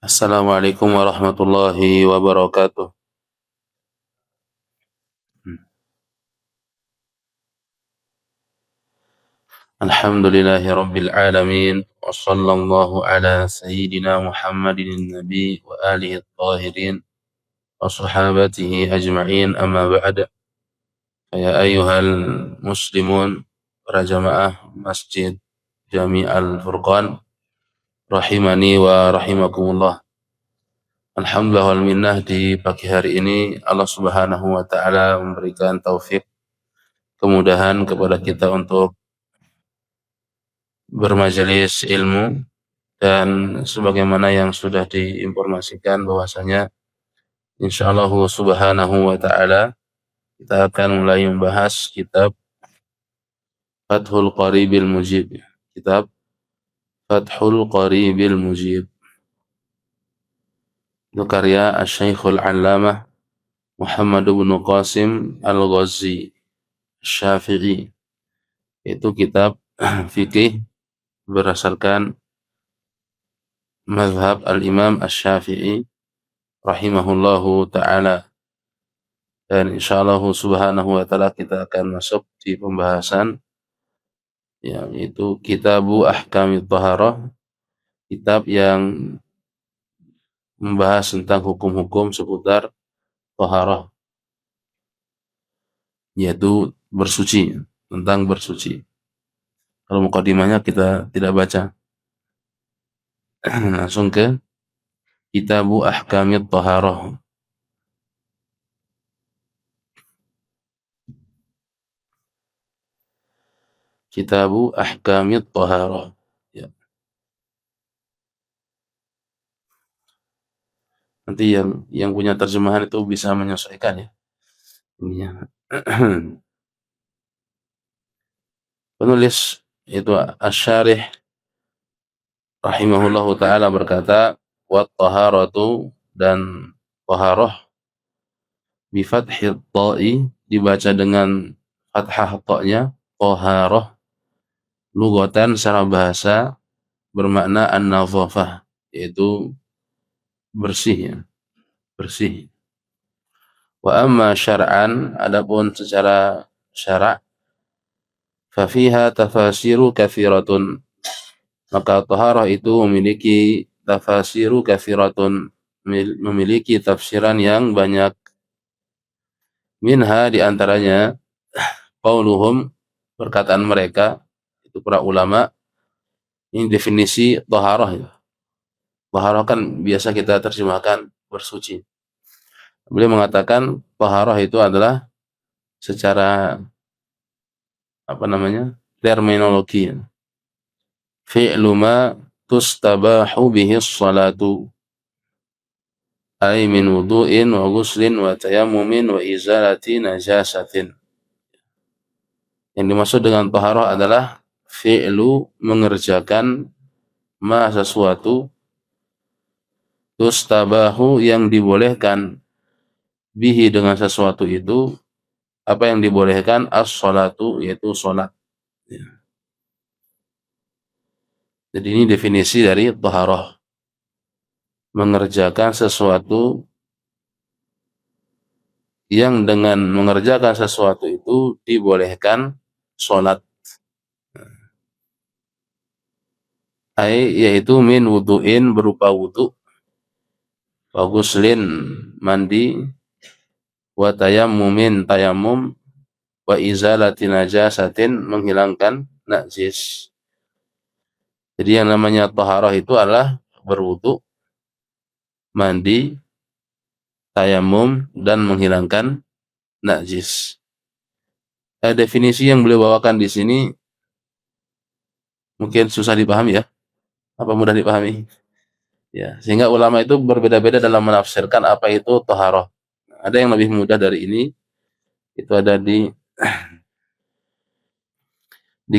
Assalamualaikum warahmatullahi wabarakatuh. Alhamdulillahi rabbil alamin wa sallallahu ala sayyidina Muhammadin nabi wa alihi tahirin wa sahabatihi ajma'in amma ba'd. Ya ayyuhal muslimun, para jamaah Masjid Jami' Al-Furqan rahimani wa rahimakumullah. Alhamdulillah wal minnah, di pagi hari ini Allah Subhanahu wa taala memberikan taufik, kemudahan kepada kita untuk bermajelis ilmu, dan sebagaimana yang sudah diinformasikan bahwasanya insyaallah subhanahu wa ta'ala kita akan mulai membahas kitab Fathul Qaribil Mujib. Kitab Fathul Qaribil Mujib itu karya Asy-Syekhul 'Allamah Muhammad bin Qasim Al-Ghazi Syafi'i. Itu kitab fikih berdasarkan mazhab Al-Imam Asy-Syafi'i rahimahullahu ta'ala. Dan insyaallah subhanahu wa ta'ala kita akan masuk di pembahasan yaitu Kitabu Ahkamit Thaharah, kitab yang membahas tentang hukum-hukum seputar thaharah, yaitu bersuci, tentang bersuci. Kalau mukadimahnya kita tidak baca. Langsung ke Kitabu Ahkamit Thaharah. Kitabu Ahkamit Thaharah. Ya. Nanti yang punya terjemahan itu bisa menyesuaikan ya. Ininya. Penulis itu Asy-Syarih rahimahullahu ta'ala berkata, wa taharatu, dan taharah, bi fathil ta'i, dibaca dengan fathah ta'nya, taharah, lugatan secara bahasa bermakna an-nadhafah, yaitu bersih ya, bersih. Wa amma syar'an, adapun secara syara', fa fiha tafasiru katsiratun, maka taharah itu memiliki tafasiru katsiratun, memiliki tafsiran yang banyak. Minha, diantaranya, qauluhum, perkataan mereka, itu para ulama. Ini definisi taharah ya. Taharah kan biasa kita terjemahkan bersuci. Beliau mengatakan taharah itu adalah secara terminologi, fi'lu ma tustabahu bihi sholatu, ay min wudu'in wa ghuslin wa tayammumin wa izalati najasatin. Yang dimaksud dengan taharah adalah fi'lu, mengerjakan, ma, sesuatu, tustabahu, yang dibolehkan, bihi, dengan sesuatu itu, apa yang dibolehkan, as-sholatu, yaitu sholat. Jadi ini definisi dari taharah, mengerjakan sesuatu yang dengan mengerjakan sesuatu itu dibolehkan sholat. Yaitu min wudu'in, berupa wudu, wa ghuslin, mandi, wa tayammumin, tayammum, wa izalati najasatin, menghilangkan najis. Jadi yang namanya taharah itu adalah berwudu, mandi, tayammum, dan menghilangkan najis. Definisi yang beliau bawakan di sini mungkin susah dipahami ya, apa mudah dipahami? Ya, sehingga ulama itu berbeda-beda dalam menafsirkan apa itu taharah. Ada yang lebih mudah dari ini, itu ada di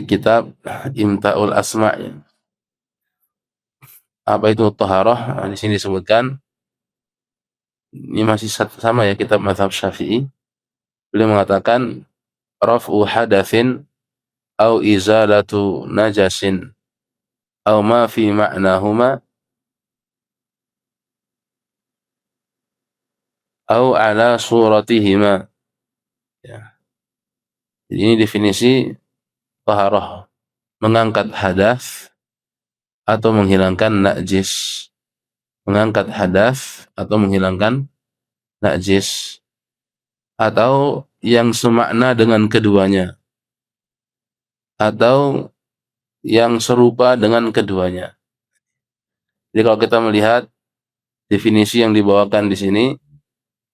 kitab Imta'ul Asma'. Apa itu taharah? Nah, di sini disebutkan, ini masih sama ya, kitab mazhab Syafi'i. Beliau mengatakan raf'u hadatsin au izalatu najasin au ma fi ma'nahuma au ala suratihima. Ya. Jadi ini definisi taharah, mengangkat hadas atau menghilangkan najis. Mengangkat hadas atau menghilangkan najis, atau yang semakna dengan keduanya, atau yang serupa dengan keduanya. Jadi kalau kita melihat definisi yang dibawakan di sini,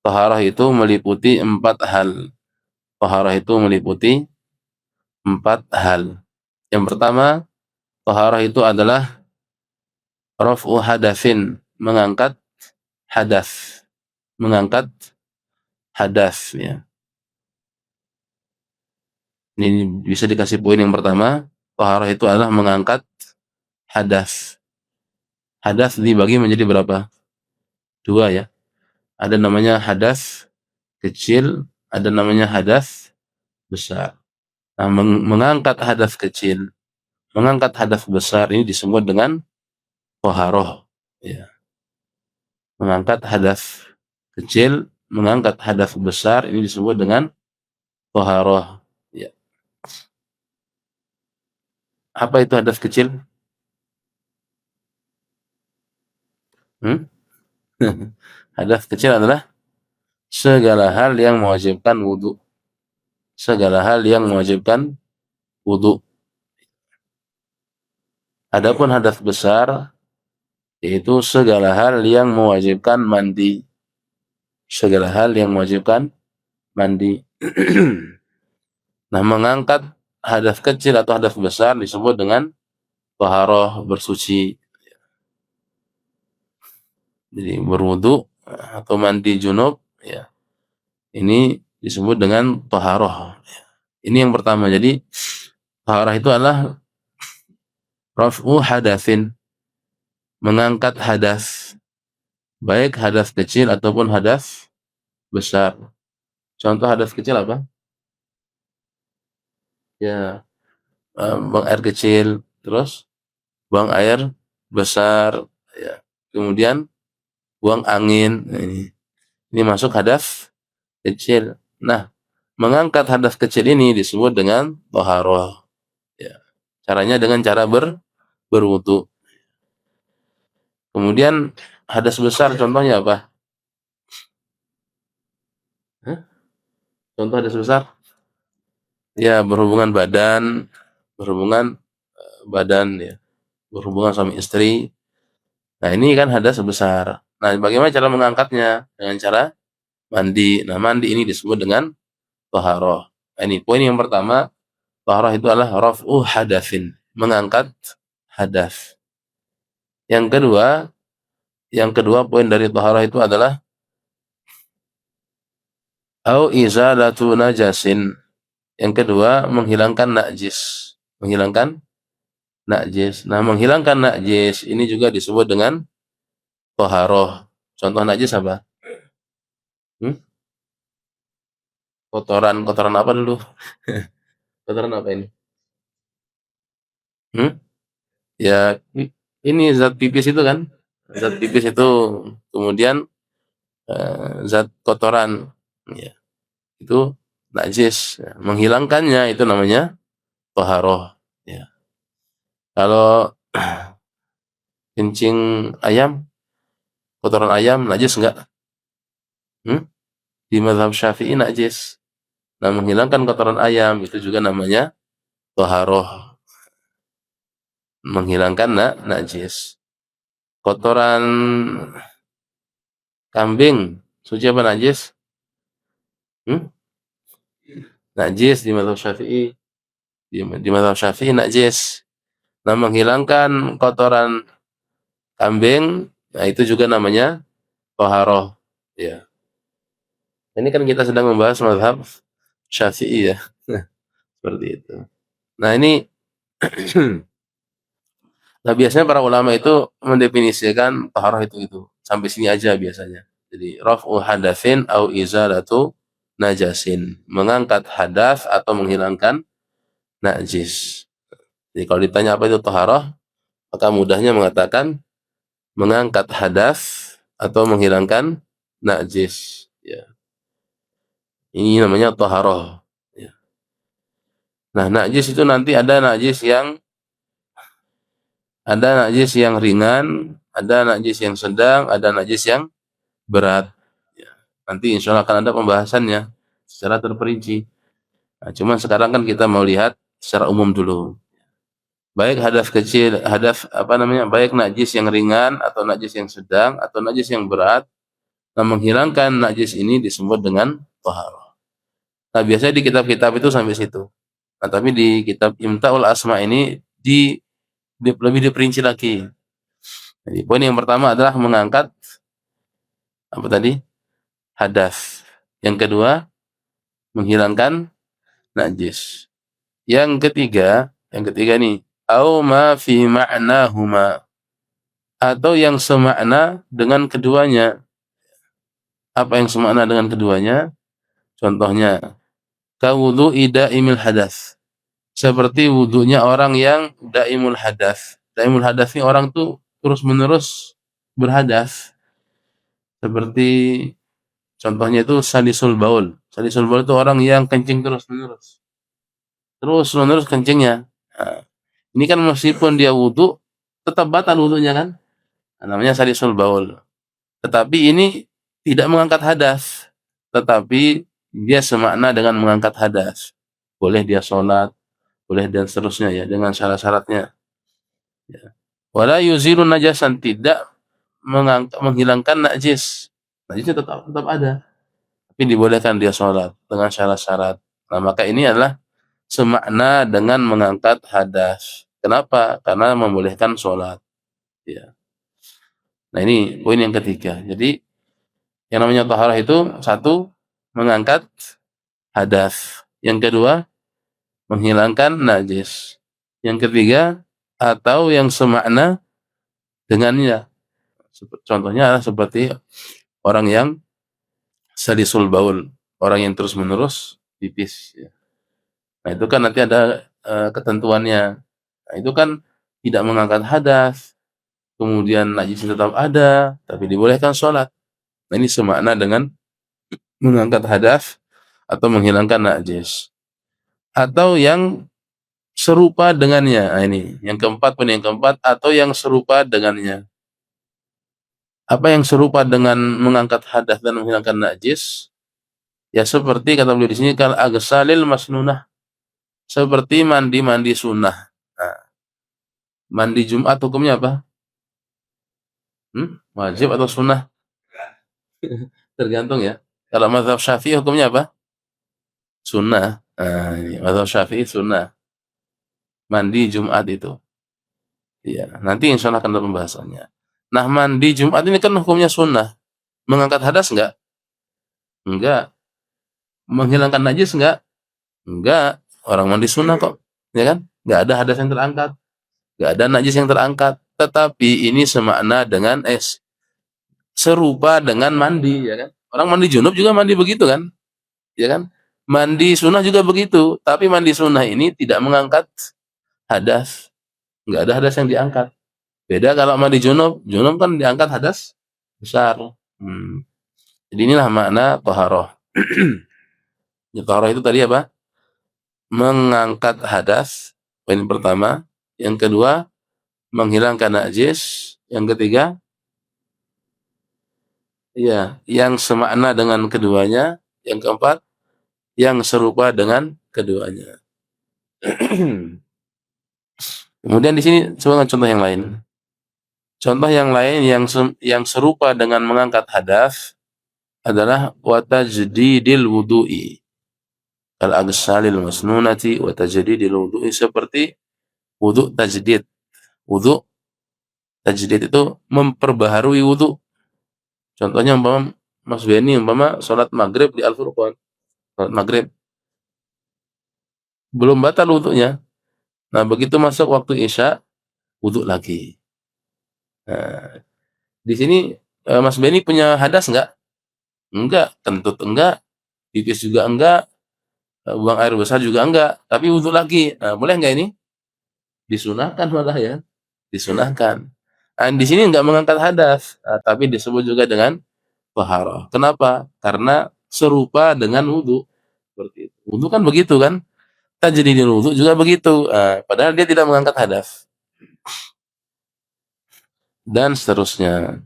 taharah itu meliputi 4 hal. Taharah itu meliputi 4 hal. Yang pertama, taharah itu adalah raf'u hadatsin, mengangkat hadas. Mengangkat hadas, ya. Ini bisa dikasih poin yang pertama, taharah itu adalah mengangkat hadas. Hadas dibagi menjadi berapa? 2 ya. Ada namanya hadas kecil, ada namanya hadas besar. Nah, mengangkat hadas kecil, mengangkat hadas besar ini disebut dengan taharah. Ya. Mengangkat hadas kecil, mengangkat hadas besar ini disebut dengan taharah. Ya. Apa itu hadas kecil? Hmm? Hadas kecil adalah segala hal yang mewajibkan wudu. Segala hal yang mewajibkan wudu. Adapun hadas besar yaitu segala hal yang mewajibkan mandi. Segala hal yang mewajibkan mandi. Nah, mengangkat hadas kecil atau hadas besar disebut dengan taharah, bersuci. Jadi berwudu atau mandi junub, ya. Ini disebut dengan taharah. Ini yang pertama. Jadi taharah itu adalah raf'u hadatsin, mengangkat hadas, baik hadas kecil ataupun hadas besar. Contoh hadas kecil apa? Ya, buang air kecil, terus buang air besar, ya. Kemudian buang angin. Nah, ini masuk hadas kecil. Nah, mengangkat hadas kecil ini disebut dengan taharah. Ya. Caranya dengan cara berwudu. Kemudian hadas besar contohnya apa? Hah? Contoh hadas besar? Ya, berhubungan badan, berhubungan badan, ya, berhubungan suami istri. Nah, ini kan hadas besar. Nah, bagaimana cara mengangkatnya? Dengan cara mandi. Nah, mandi ini disebut dengan taharah. Nah, ini poin yang pertama, taharah itu adalah raf'u hadatsin, mengangkat hadas. Yang kedua poin dari taharah itu adalah au izalatu najasin. Yang kedua, menghilangkan najis. Menghilangkan najis. Nah, menghilangkan najis ini juga disebut dengan taharah. Contoh najis apa? Hmm? Kotoran apa dulu? Kotoran apa ini? Hmm? Ya, ini zat pipis itu kan? Zat pipis itu, kemudian zat kotoran. Ya, itu najis. Ya, menghilangkannya itu namanya taharah. Ya. Kalau kencing ayam, kotoran ayam najis enggak? Hmm? Di mazhab Syafi'i najis. Nah, menghilangkan kotoran ayam itu juga namanya taharah. Menghilangkan najis. Kotoran kambing suci apa najis? Hmm? Najis di mazhab Syafi'i. Di mazhab Syafi'i najis. Nah, menghilangkan kotoran kambing, nah itu juga namanya taharah. Ya. Ini kan kita sedang membahas mazhab Syafi'i ya. Seperti itu. Nah, ini nah, biasanya para ulama itu mendefinisikan taharah itu. Sampai sini aja biasanya. Jadi raf'u hadatsin au izalatu najasin. Mengangkat hadas atau menghilangkan najis. Jadi kalau ditanya apa itu taharah, maka mudahnya mengatakan mengangkat hadas atau menghilangkan najis. Ya. Ini namanya taharah. Ya. Nah, najis itu nanti ada najis yang ringan, ada najis yang sedang, ada najis yang berat. Ya. Nanti insya Allah akan ada pembahasannya secara terperinci. Nah, cuman sekarang kan kita mau lihat secara umum dulu. Baik hadas kecil, baik najis yang ringan atau najis yang sedang atau najis yang berat. Nah, menghilangkan najis ini disebut dengan taharah. Nah, biasanya di kitab-kitab itu sampai situ. Nah, tapi di kitab Imta'ul Asma ini lebih diperinci lagi. Jadi, poin yang pertama adalah mengangkat apa tadi? Hadas. Yang kedua, menghilangkan najis. Yang ketiga nih, au ma fi ma'nahuma, atau yang semakna dengan keduanya. Apa yang semakna dengan keduanya? Contohnya, kawudu'i daimil hadas. Seperti wudunya orang yang daimul hadas. Daimul hadas ini orang tuh terus-menerus berhadas. Seperti contohnya itu salisul baul. Salisul baul itu orang yang kencing terus-menerus. Terus-menerus kencingnya. Nah, ini kan meskipun dia wudu, tetap batal wudunya kan? Nah, namanya salisul baul. Tetapi ini tidak mengangkat hadas. Tetapi dia semakna dengan mengangkat hadas. Boleh dia sholat, boleh dan seterusnya ya, dengan syarat-syaratnya. Ya. Wala yuzilu najasan, tidak menghilangkan najis. Najisnya tetap ada. Tapi dibolehkan dia sholat dengan syarat-syarat. Nah, maka ini adalah semakna dengan mengangkat hadas. Kenapa? Karena membolehkan sholat. Ya. Nah, ini poin yang ketiga. Jadi yang namanya taharah itu satu, mengangkat hadas. Yang kedua, menghilangkan najis. Yang ketiga, atau yang semakna dengannya. Contohnya adalah seperti orang yang salisul baul, orang yang terus-menerus pipis. Ya. Nah, itu kan nanti ada ketentuannya. Nah, itu kan tidak mengangkat hadas, kemudian najis tetap ada, tapi dibolehkan sholat. Nah, ini semakna dengan mengangkat hadas atau menghilangkan najis. Atau yang serupa dengannya. Nah, ini yang keempat, poin yang keempat, atau yang serupa dengannya. Apa yang serupa dengan mengangkat hadas dan menghilangkan najis? Ya seperti kata beliau di sini, kal agsalil masnunah, seperti mandi sunnah. Nah, mandi Jumat hukumnya apa? Wajib atau sunnah? Tergantung ya. Kalau mazhab Syafi'i hukumnya apa? Sunnah. Nah, ini mazhab Syafi'i sunnah. Mandi Jumat itu. Iya, nanti insya Allah akan ada pembahasannya. Nah, mandi Jumat ini kan hukumnya sunnah. Mengangkat hadas enggak? Enggak. Menghilangkan najis enggak? Enggak. Orang mandi sunnah kok. Ya kan? Enggak ada hadas yang terangkat. Enggak ada najis yang terangkat. Tetapi ini semakna dengan serupa dengan mandi, ya kan? Orang mandi junub juga mandi begitu kan? Ya kan? Mandi sunnah juga begitu. Tapi mandi sunnah ini tidak mengangkat hadas. Enggak ada hadas yang diangkat. Beda kalau mandi junub. Junub kan diangkat hadas besar. Jadi inilah makna taharah. Taharah itu tadi apa? Mengangkat hadas, poin pertama. Yang kedua, menghilangkan najis. Yang ketiga, ya, yang semakna dengan keduanya. Yang keempat, yang serupa dengan keduanya. Kemudian di sini sebagai contoh yang lain. Contoh yang lain yang serupa dengan mengangkat hadas adalah wa tajdidil wudu'i. Al-aghsalil masnunati wa tajdidil wudu'i, seperti wudu tajdid. Wudu tajdid itu memperbaharui wudu. Contohnya umpama Mas Beni salat maghrib di Al-Furqan. Salat maghrib belum batal wudunya. Nah, begitu masuk waktu Isya, wudu lagi. Nah, di sini Mas Beni punya hadas enggak? Enggak, kentut enggak, pipis juga enggak, buang air besar juga enggak, tapi wudu lagi. Nah, boleh enggak ini? Disunahkan malah ya. Disunahkan. Nah, di sini enggak mengangkat hadas, tapi disebut juga dengan taharah. Kenapa? Karena serupa dengan wudu. Seperti itu. Wudu kan begitu kan? Tajridul wudu juga begitu. Padahal dia tidak mengangkat hadas dan seterusnya.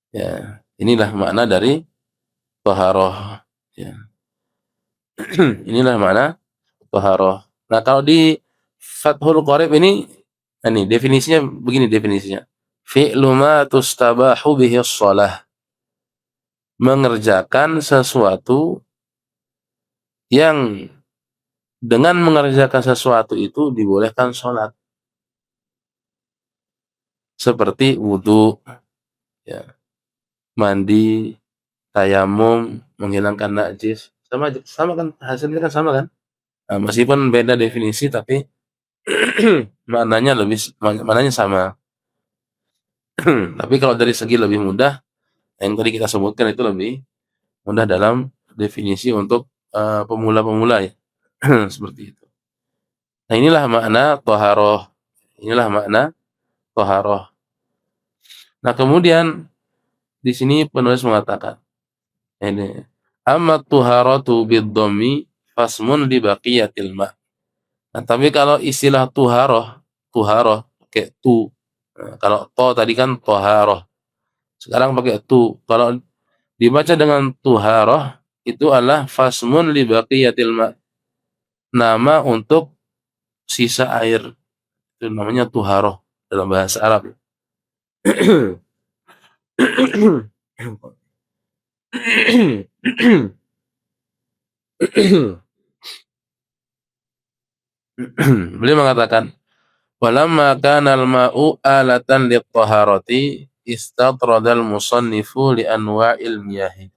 Ya, inilah makna dari taharah. Ya. Inilah makna taharah. Nah, kalau di Fathul Qorib ini definisinya begini definisinya. Fi'lu ma tustabahu bihi shalah. Mengerjakan sesuatu yang dengan mengerjakan sesuatu itu dibolehkan sholat. Seperti wudhu, ya, mandi, tayamum, menghilangkan najis. Sama kan, hasilnya kan sama kan? Nah, meskipun beda definisi tapi maknanya sama. Tapi kalau dari segi lebih mudah, yang tadi kita sebutkan itu lebih mudah dalam definisi untuk pemula-pemula ya. Seperti itu. Nah, inilah makna toharoh. Inilah makna toharoh. Nah, kemudian di sini penulis mengatakan ini amma tuharatu bid-dhammi fasmun li baqiyatil ma. Nah, tapi kalau istilah tuharoh pakai tu. Nah, kalau to tadi kan toharoh. Sekarang pakai tu. Kalau dibaca dengan tuharoh itu adalah fasmun li baqiyatil ma. Nama untuk sisa air. Itu namanya tuharoh dalam bahasa Arab. Beliau mengatakan, "Walamma kana al-ma'u alatan lit-taharati istadradal musannifu li anwa'il miyahi."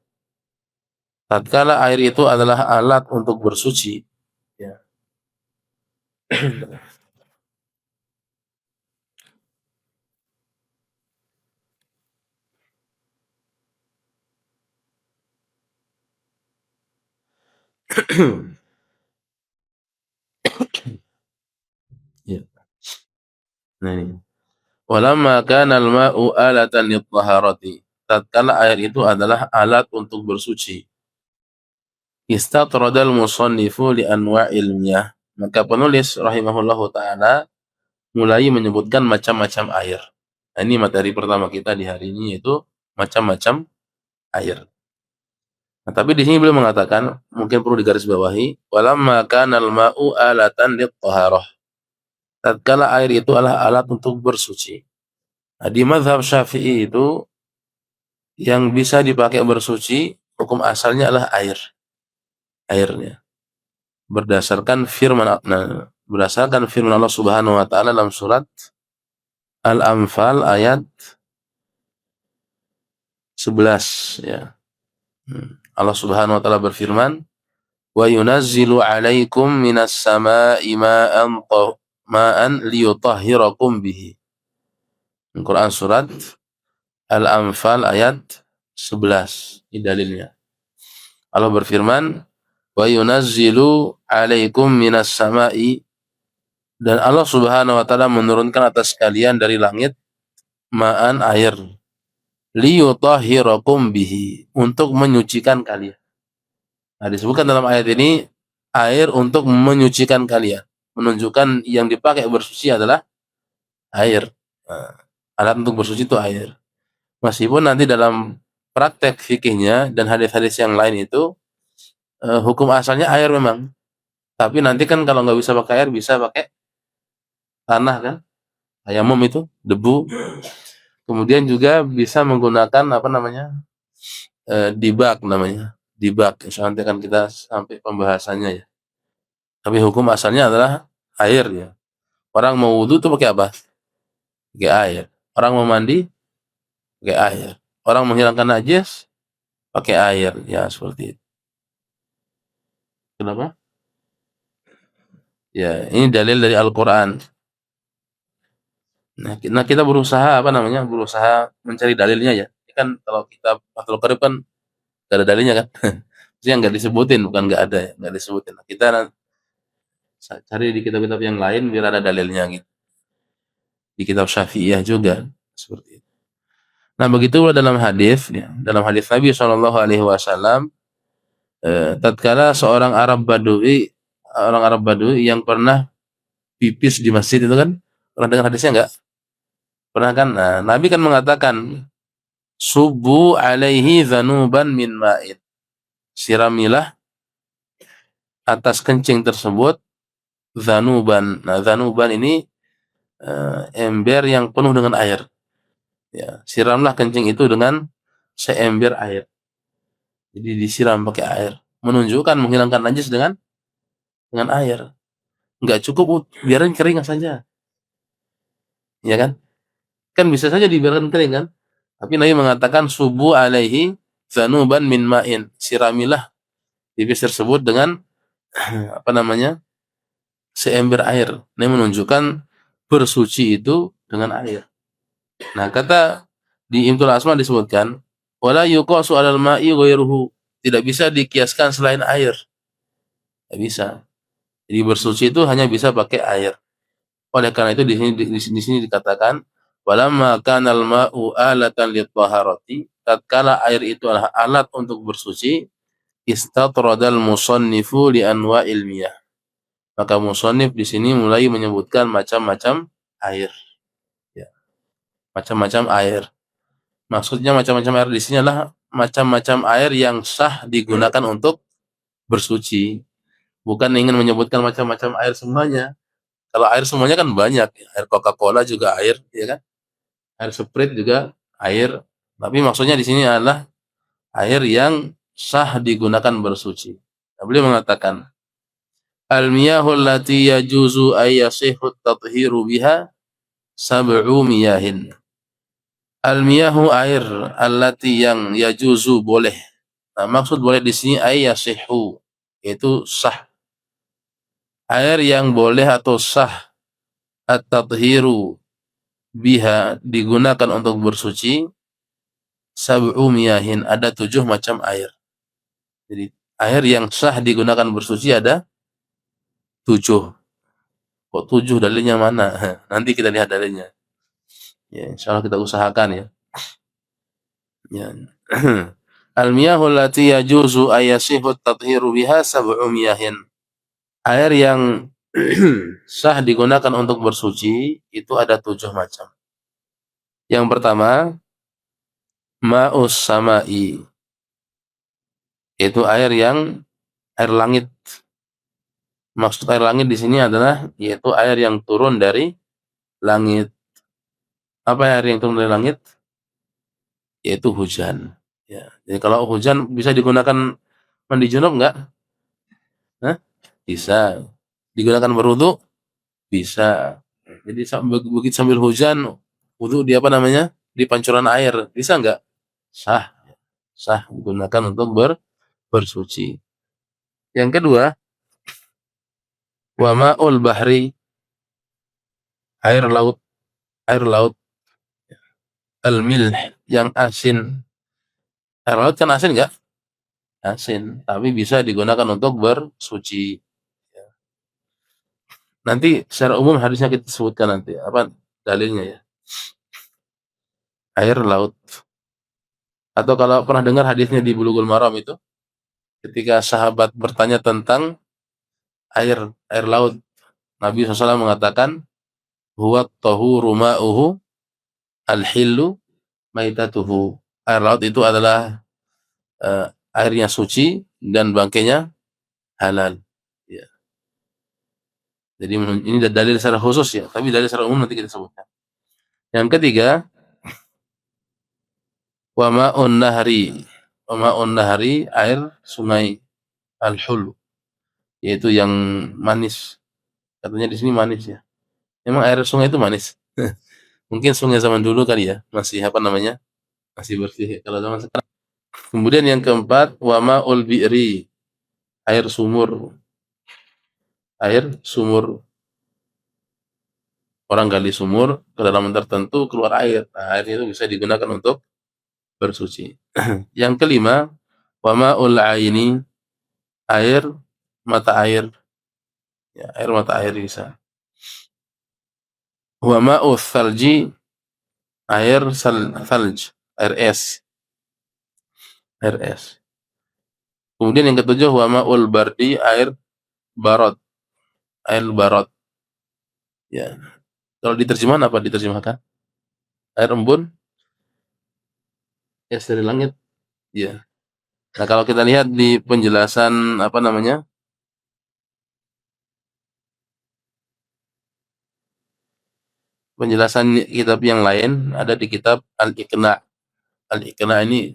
Tatkala air itu adalah alat untuk bersuci, ya. Ya. Nah ini. Walamma kana al-ma'u alatan lit-taharati. Tatkala air itu adalah alat untuk bersuci. Istadradal musannifu li anwa'il miyah. Maka penulis rahimahullahu taala mulai menyebutkan macam-macam air. Nah, ini materi pertama kita di hari ini yaitu macam-macam air. Nah, tapi di sini beliau mengatakan mungkin perlu digarisbawahi walamma kana al-ma'u alatan lit-taharah. Tatkala air itu adalah alat untuk bersuci. Nah, di mazhab Syafi'i itu yang bisa dipakai bersuci hukum asalnya adalah airnya. Berdasarkan firman Allah Subhanahu wa taala dalam surat Al-Anfal ayat 11 ya. Allah Subhanahu wa taala berfirman, "Wa yunazzilu 'alaikum minas sama'i ma'an liyutahhirakum bihi." Quran surat Al-Anfal ayat 11. Ini dalilnya. Allah berfirman, "Wa yunazzilu 'alaikum minas sama'i." Dan Allah Subhanahu wa taala menurunkan atas kalian dari langit ma'an air liyutahhirakum bihi untuk menyucikan kalian. Nah, disebutkan dalam ayat ini air untuk menyucikan kalian. Menunjukkan yang dipakai bersuci adalah air. Nah, alat untuk bersuci itu air. Meskipun nanti dalam praktek fikihnya dan hadis-hadis yang lain itu hukum asalnya air memang. Tapi nanti kan kalau nggak bisa pakai air bisa pakai tanah kan. Tayamum itu debu. Kemudian juga bisa menggunakan apa namanya dibak namanya. Dibak. Insya Allah nanti akan kita sampai pembahasannya ya. Tapi hukum asalnya adalah air ya. Orang mau wudhu itu pakai apa? Pakai air. Orang mau mandi pakai air. Orang menghilangkan najis pakai air. Ya seperti itu. Kenapa? Ya ini dalil dari Al-Quran. Nah kita berusaha apa namanya? Berusaha mencari dalilnya ya. Ini kan kalau kita Fathul Qorib kan gak ada dalilnya kan. Maksudnya nggak disebutin, bukan nggak ada ya, nggak disebutin. Nah, kita cari di kitab-kitab yang lain biar ada dalilnya gitu. Di kitab Syafi'iyah juga seperti itu. Nah, begitu pula dalam hadis, ya, dalam hadis Nabi Shallallahu Alaihi Wasallam, tatkala seorang orang Arab Badui yang pernah pipis di masjid itu kan, pernah dengar hadisnya enggak? Pernah kan? Nah, Nabi kan mengatakan, subu alaihi zanuban min ma'in. Siramilah atas kencing tersebut zanuban. Nah, zanuban ini ember yang penuh dengan air. Ya, siramlah kencing itu dengan seember air. Jadi disiram pakai air. Menunjukkan menghilangkan najis dengan air. Enggak cukup biarin kering saja. Ya kan? Kan bisa saja dibiarkan kering kan? Tapi Nabi mengatakan subu alaihi zanuban min ma'in. Siramilah pipis tersebut dengan apa namanya? Seember air. Ini menunjukkan bersuci itu dengan air. Nah, kata di Imtul Asma disebutkan wala yuqasu 'alal ma'i ghairuhu. Tidak bisa dikiaskan selain air. Tidak bisa. Jadi bersuci itu hanya bisa pakai air. Oleh karena itu di sini dikatakan walamma kanal ma'u alatan lit-taharati, tatkala air itu adalah alat untuk bersuci, istatradal musannifu li anwa'il miyah. Maka musannif di sini mulai menyebutkan macam-macam air. Ya, macam-macam air. Maksudnya macam-macam air di sini adalah macam-macam air yang sah digunakan untuk bersuci. Bukan ingin menyebutkan macam-macam air semuanya. Kalau air semuanya kan banyak. Air Coca-Cola juga air, ya kan? Air Sprite juga air. Tapi maksudnya di sini adalah air yang sah digunakan bersuci. Nah, beliau mengatakan, al-miyahu allati yajuzu ay yasihhu at-tathhiru biha sab'u miyahin. Al-miyahu air allati yang yajuzu boleh. Nah, maksud boleh di sini ay yasihhu, yaitu sah. Air yang boleh atau sah at-tathhiru biha digunakan untuk bersuci sab'u miyahin, ada 7 macam air. Jadi air yang sah digunakan bersuci ada 7. Kok 7, dalilnya mana? Nanti kita lihat dalilnya. Ya, insyaallah kita usahakan ya. Ya. Al-miyahu allati yajuzu ay yasihu at-tathhiru biha sab'u miyahin. Air yang sah digunakan untuk bersuci itu ada 7 macam. Yang pertama, ma'us sama'i. Itu air langit. Maksud air langit di sini adalah yaitu air yang turun dari langit. Apa air yang turun dari langit? Yaitu hujan. Ya. Jadi kalau hujan bisa digunakan mandi junub enggak? Hah? Bisa. Digunakan berwudu? Bisa. Jadi begitu sambil hujan, wudu di apa namanya? Di pancuran air. Bisa enggak? Sah. Sah digunakan untuk bersuci. Yang kedua, wa ma'ul bahri, air laut, air laut, al-milh yang asin. Air laut kan asin enggak? Asin, tapi bisa digunakan untuk bersuci. Nanti secara umum hadisnya kita sebutkan nanti apa dalilnya ya. Air laut. Atau kalau pernah dengar hadisnya di Bulughul Maram itu, ketika sahabat bertanya tentang air laut, Nabi SAW mengatakan, huwa tahuru ma'uhu al-hillu maitatuhu. Air laut itu adalah airnya suci dan bangkainya halal. Ya. Jadi ini dalil secara khusus ya, tapi dalil secara umum nanti kita sebutkan. Yang ketiga, wa ma'un nahri. Wa ma'un nahri, air sungai al-hulu, yaitu yang manis. Katanya di sini manis ya. Memang air sungai itu manis. Mungkin sungai zaman dulu kali ya, masih apa namanya? Masih bersih. Kalau zaman sekarang. Kemudian yang keempat, wa ma'ul bi'ri, air sumur. Air sumur. Orang gali sumur, kedalaman tertentu keluar air. Nah, air itu bisa digunakan untuk bersuci. Yang kelima, wa ma'ul aini, air mata air. Ya, air mata air bisa. Wa ma'u thalji, air thalj, air es, air es. Kemudian yang ketujuh wa ma'ul bardi, air barot, air barot. Ya. Kalau diterjemahkan apa diterjemahkan? Air embun, es dari langit. Ya. Nah, kalau kita lihat di penjelasan apa namanya? Penjelasan kitab yang lain ada di kitab Al-Iqna. Al-Iqna ini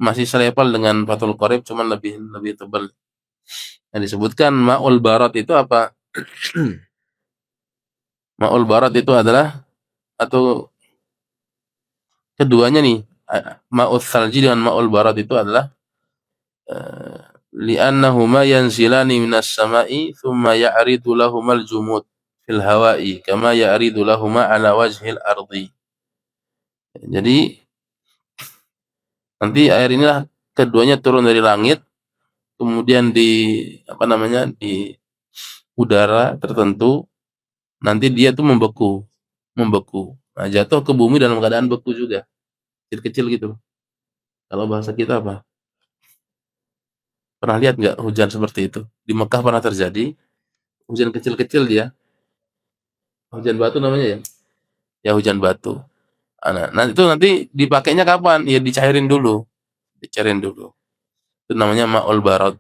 masih selevel dengan Fathul Qorib, cuman lebih lebih tebal. Yang disebutkan ma'ul barat itu apa? Ma'ul barat itu adalah atau keduanya nih, ma'ul salji dengan ma'ul barat itu adalah eh, li'annahuma yanzilani minas sama'i thumma ya'ridu lahumal jumud fil hawa'i kama ya'ridu lahuma ala wajhil ardi. Jadi nanti air inilah keduanya turun dari langit, kemudian di apa namanya di udara tertentu, nanti dia tuh membeku, membeku. Nah, jatuh ke bumi dalam keadaan beku juga, kecil-kecil gitu. Kalau bahasa kita apa? Pernah lihat nggak hujan seperti itu? Di Mekah pernah terjadi hujan kecil-kecil dia, hujan batu namanya ya, ya hujan batu. Nah, itu nanti dipakainya kapan? Ya dicairin dulu, dicairin dulu. Itu namanya ma'ul barad.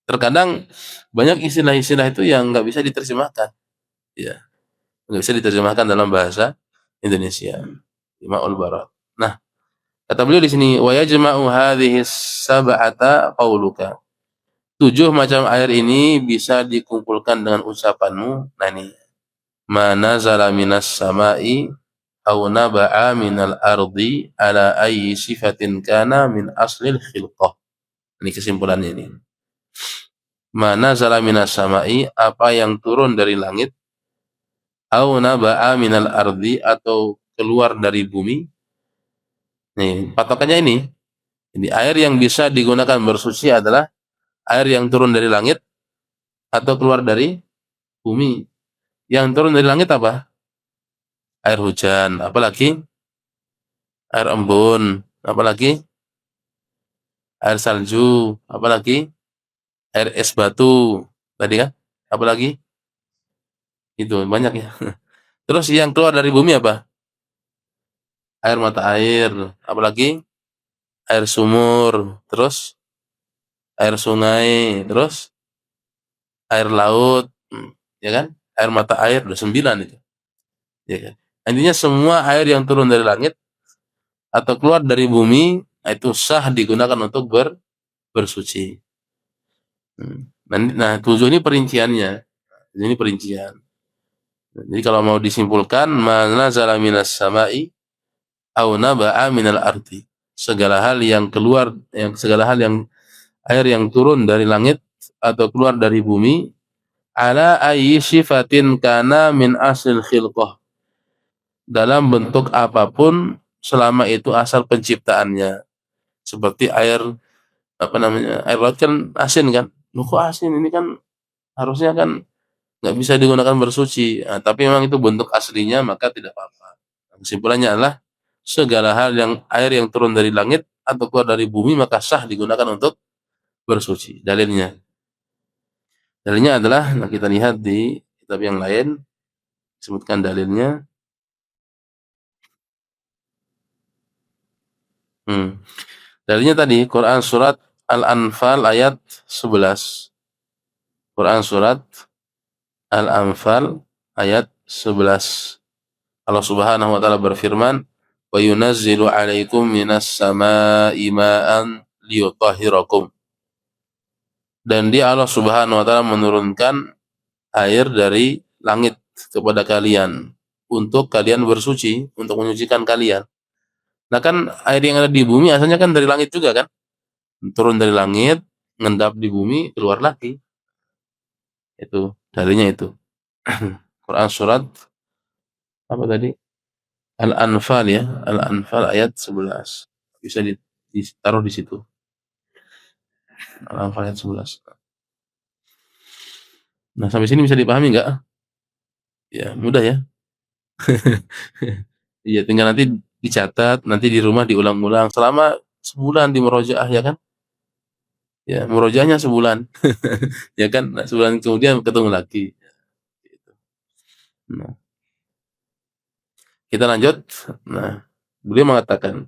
Terkadang banyak istilah-istilah itu yang nggak bisa diterjemahkan, ya, nggak bisa diterjemahkan dalam bahasa Indonesia. Ma'ul barad. Nah, kata beliau di sini, wa yajma'u hadhihi sab'ata qauluka. 7 macam air ini bisa dikumpulkan dengan ucapanmu. Nah ini, ma nazala minas sama'i aw naba'a minal ardi ala ayyi sifatin kana min aslil khilqah. Ini kesimpulannya ini. Ma nazala minas sama'i, apa yang turun dari langit, aw naba'a minal ardi, atau keluar dari bumi. Nih, patokannya ini. Ini air yang bisa digunakan bersuci adalah air yang turun dari langit atau keluar dari bumi. Yang turun dari langit apa? Air hujan, apalagi air embun, apalagi air salju, apalagi air es batu. Tadi kan? Apalagi itu banyak ya. Terus yang keluar dari bumi apa? Air mata air, apalagi air sumur, terus air sungai, terus air laut, ya kan? Air mata air udah 9 itu, ya kan? Intinya semua air yang turun dari langit atau keluar dari bumi, nah itu sah digunakan untuk bersuci. Nah, 7 ini perinciannya. Ini perincian. Jadi kalau mau disimpulkan, mana nazala minas sama'i aw naba'a minal ardi. Segala hal yang keluar, segala hal yang air yang turun dari langit atau keluar dari bumi, ala ayyi sifatin kana min asil khilqah. Dalam bentuk apapun selama itu asal penciptaannya. Seperti air apa namanya? Air laut kan asin kan? Loh kok asin? Ini kan harusnya kan nggak bisa digunakan bersuci. Nah, tapi memang itu bentuk aslinya, maka tidak apa-apa. Kesimpulannya adalah segala hal yang air yang turun dari langit atau keluar dari bumi maka sah digunakan untuk bersuci. Dalilnya adalah, nah kita lihat di kitab yang lain disebutkan dalilnya. Hmm. Dalilnya tadi Quran surat Al-Anfal ayat 11. Quran surat Al-Anfal ayat 11. Allah Subhanahu wa taala berfirman, "Wa yunazzilu 'alaikum minas samaa'i ma'an liyutahhirakum." Dan dia Allah Subhanahu wa taala menurunkan air dari langit kepada kalian untuk kalian bersuci, untuk menyucikan kalian. Nah kan air yang ada di bumi asalnya kan dari langit juga kan? Turun dari langit, ngendap di bumi, keluar lagi. Itu dalilnya itu. Quran surat apa tadi? Al-Anfal ya, Al-Anfal ayat 11. Bisa ditaruh di situ. Al-Anfal ayat 11. Nah, sampai sini bisa dipahami nggak? Ya, mudah ya. Iya, tinggal nanti dicatat, nanti di rumah diulang-ulang selama sebulan di murojaah, ya kan? Ya, murojaahnya sebulan. Ya kan? Nah, sebulan kemudian ketemu lagi. Nah, kita lanjut. Nah, beliau mengatakan,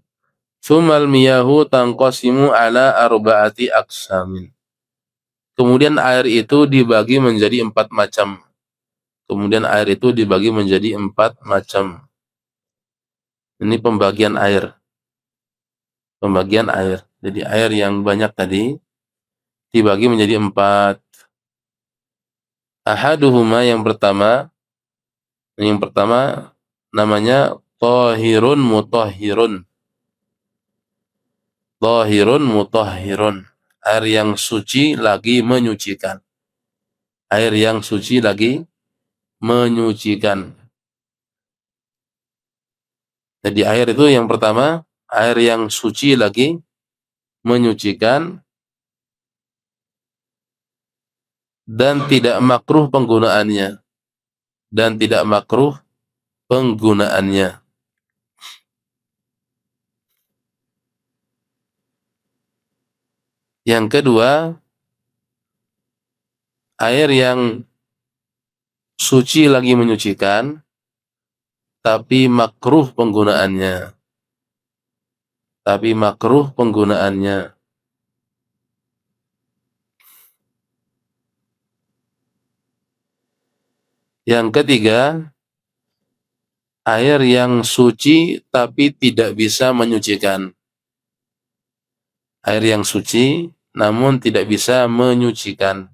"Sumal miyahu tanqasimu ala arba'ati aqsamin." Kemudian air itu dibagi menjadi 4 macam. Kemudian air itu dibagi menjadi 4 macam. Ini pembagian air. Pembagian air. Jadi air yang banyak tadi dibagi menjadi 4. Ahaduhuma yang pertama namanya tahirun mutahhirun. Tahirun mutahhirun. Air yang suci lagi menyucikan. Air yang suci lagi menyucikan. Jadi air itu yang pertama, air yang suci lagi menyucikan dan tidak makruh penggunaannya. Dan tidak makruh penggunaannya. Yang kedua, air yang suci lagi menyucikan, tapi makruh penggunaannya. Tapi makruh penggunaannya. Yang ketiga, air yang suci tapi tidak bisa menyucikan. Air yang suci namun tidak bisa menyucikan.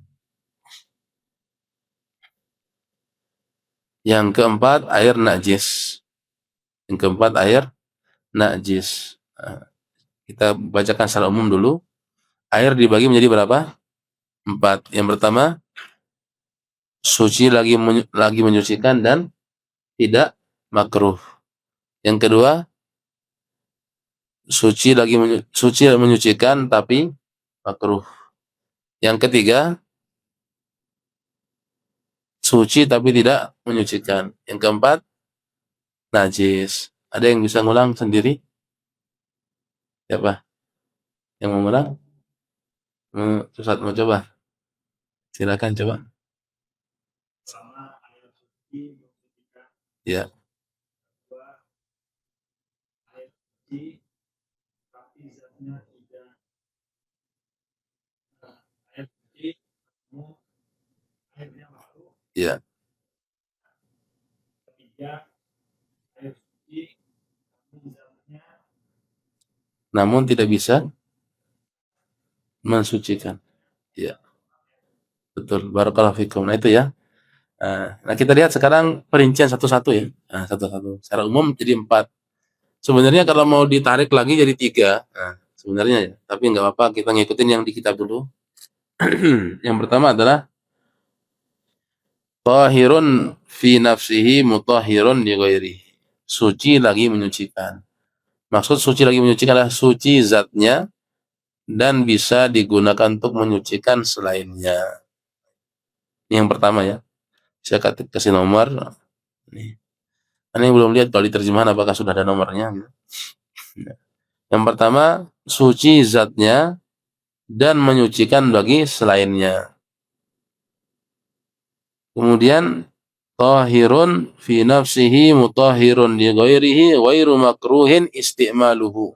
Yang keempat, air najis. Yang keempat, air najis. Nah, kita bacakan secara umum dulu. Air dibagi menjadi berapa? 4. Yang pertama, suci lagi menyucikan dan tidak makruh. Yang kedua, suci menyucikan tapi makruh. Yang ketiga, suci tapi tidak menyucikan. Yang keempat, najis. Ada yang bisa ngulang sendiri? Siapa? Yang mau ngulang? Ustaz mau coba? Silakan coba. Ya. Ya. Namun tidak bisa mensucikan. Ya, betul. Barakallahu fikum. Nah itu ya. Nah kita lihat sekarang perincian satu-satu ya. Nah, satu-satu. Secara umum jadi 4. Sebenarnya kalau mau ditarik lagi jadi 3. Nah, sebenarnya ya. Tapi nggak apa-apa, kita ngikutin yang di kitab dulu. Yang pertama adalah tahirun fi nafsihi mutahhirun li ghairihi. Suci lagi menyucikan. Maksud suci lagi menyucikan adalah suci zatnya dan bisa digunakan untuk menyucikan selainnya. Ini yang pertama ya. Saya kasih nomor. Nih. Ini belum lihat kalau di terjemahan apakah sudah ada nomornya. Yang pertama, suci zatnya dan menyucikan bagi selainnya. Kemudian, tahirun fi nafsihi mutahhirun li ghairihi ghairu makruhin isti'maluhu.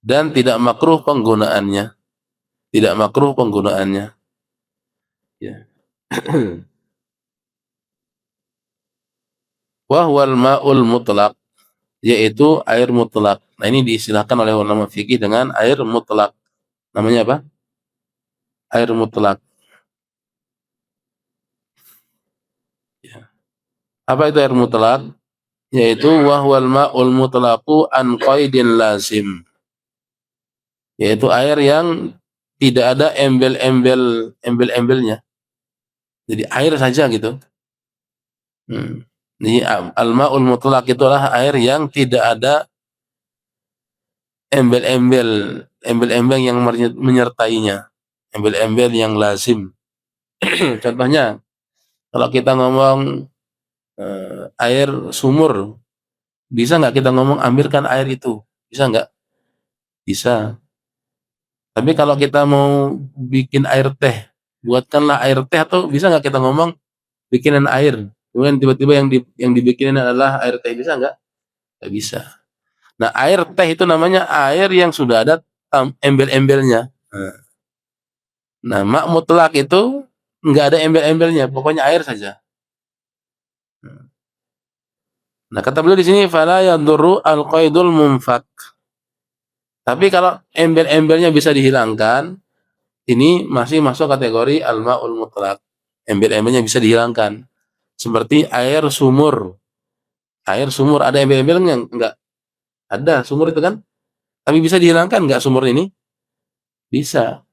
Dan tidak makruh penggunaannya. Tidak makruh penggunaannya. Ya. Wahwal ma'ul mutlak, yaitu air mutlak. Nah ini diistilahkan oleh ulama fikih dengan air mutlak. Namanya apa? Air mutlak. Ya. Apa itu air mutlak? Yaitu wahwal ma'ul mutlaqu an qaidin lazim. Yaitu air yang tidak ada embel-embelnya. Jadi air saja gitu. Jadi al-ma'ul mutlaq itu adalah air yang tidak ada embel-embel yang menyertainya. Embel-embel yang lazim. Contohnya, kalau kita ngomong air sumur, Bisa nggak kita ngomong ambilkan air itu? Bisa nggak? Bisa. Tapi kalau kita mau bikin air teh, buatkanlah air teh, atau bisa nggak kita ngomong bikinan air? Kemudian tiba-tiba yang dibikinin adalah air teh, bisa nggak? Nggak bisa. Nah, air teh itu namanya air yang sudah ada embel-embelnya. Nah, mak mutlak itu nggak ada embel-embelnya, pokoknya air saja. Nah, kata beliau di sini fala yadurru al-qaidul munfak. Tapi kalau embel-embelnya bisa dihilangkan, ini masih masuk kategori al-ma'ul mutlak. Embel-embelnya bisa dihilangkan. Seperti air sumur. Air sumur ada embel-embelnya enggak? Ada sumur itu kan? Tapi bisa dihilangkan enggak sumur ini? Bisa.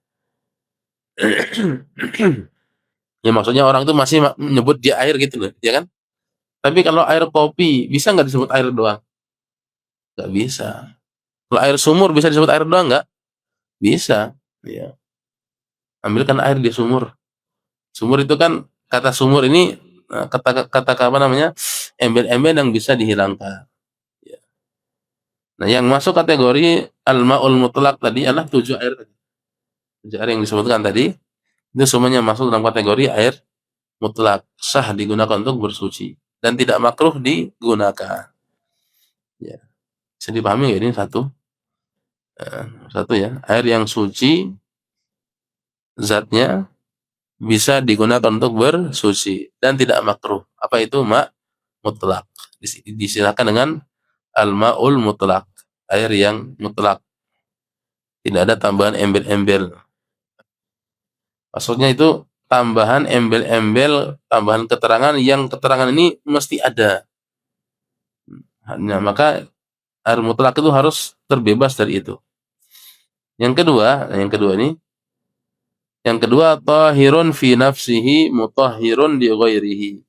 Ya maksudnya orang itu masih menyebut dia air gitu loh, ya kan? Tapi kalau air kopi bisa nggak disebut air doang? Nggak bisa. Kalau air sumur bisa disebut air doang nggak? Bisa. Ya. Ambilkan air di sumur. Sumur itu kan kata sumur ini kata apa namanya? Embel-embel yang bisa dihilangkan. Ya. Nah, yang masuk kategori al-ma'ul mutlak tadi adalah 7 air tadi. 7 air yang disebutkan tadi itu semuanya masuk dalam kategori air mutlak, sah digunakan untuk bersuci dan tidak makruh digunakan. Ya. Bisa dipahami nggak ini satu? Satu ya, air yang suci zatnya bisa digunakan untuk bersuci dan tidak makruh. Apa itu mutlak? Disilakan dengan al-ma'ul mutlak, air yang mutlak. Tidak ada tambahan embel-embel. Maksudnya itu tambahan embel-embel, tambahan keterangan yang keterangan ini mesti ada. Nah, maka air mutlak itu harus terbebas dari itu. Yang kedua tahirun fi nafsihi mutahhirun li ghairihi.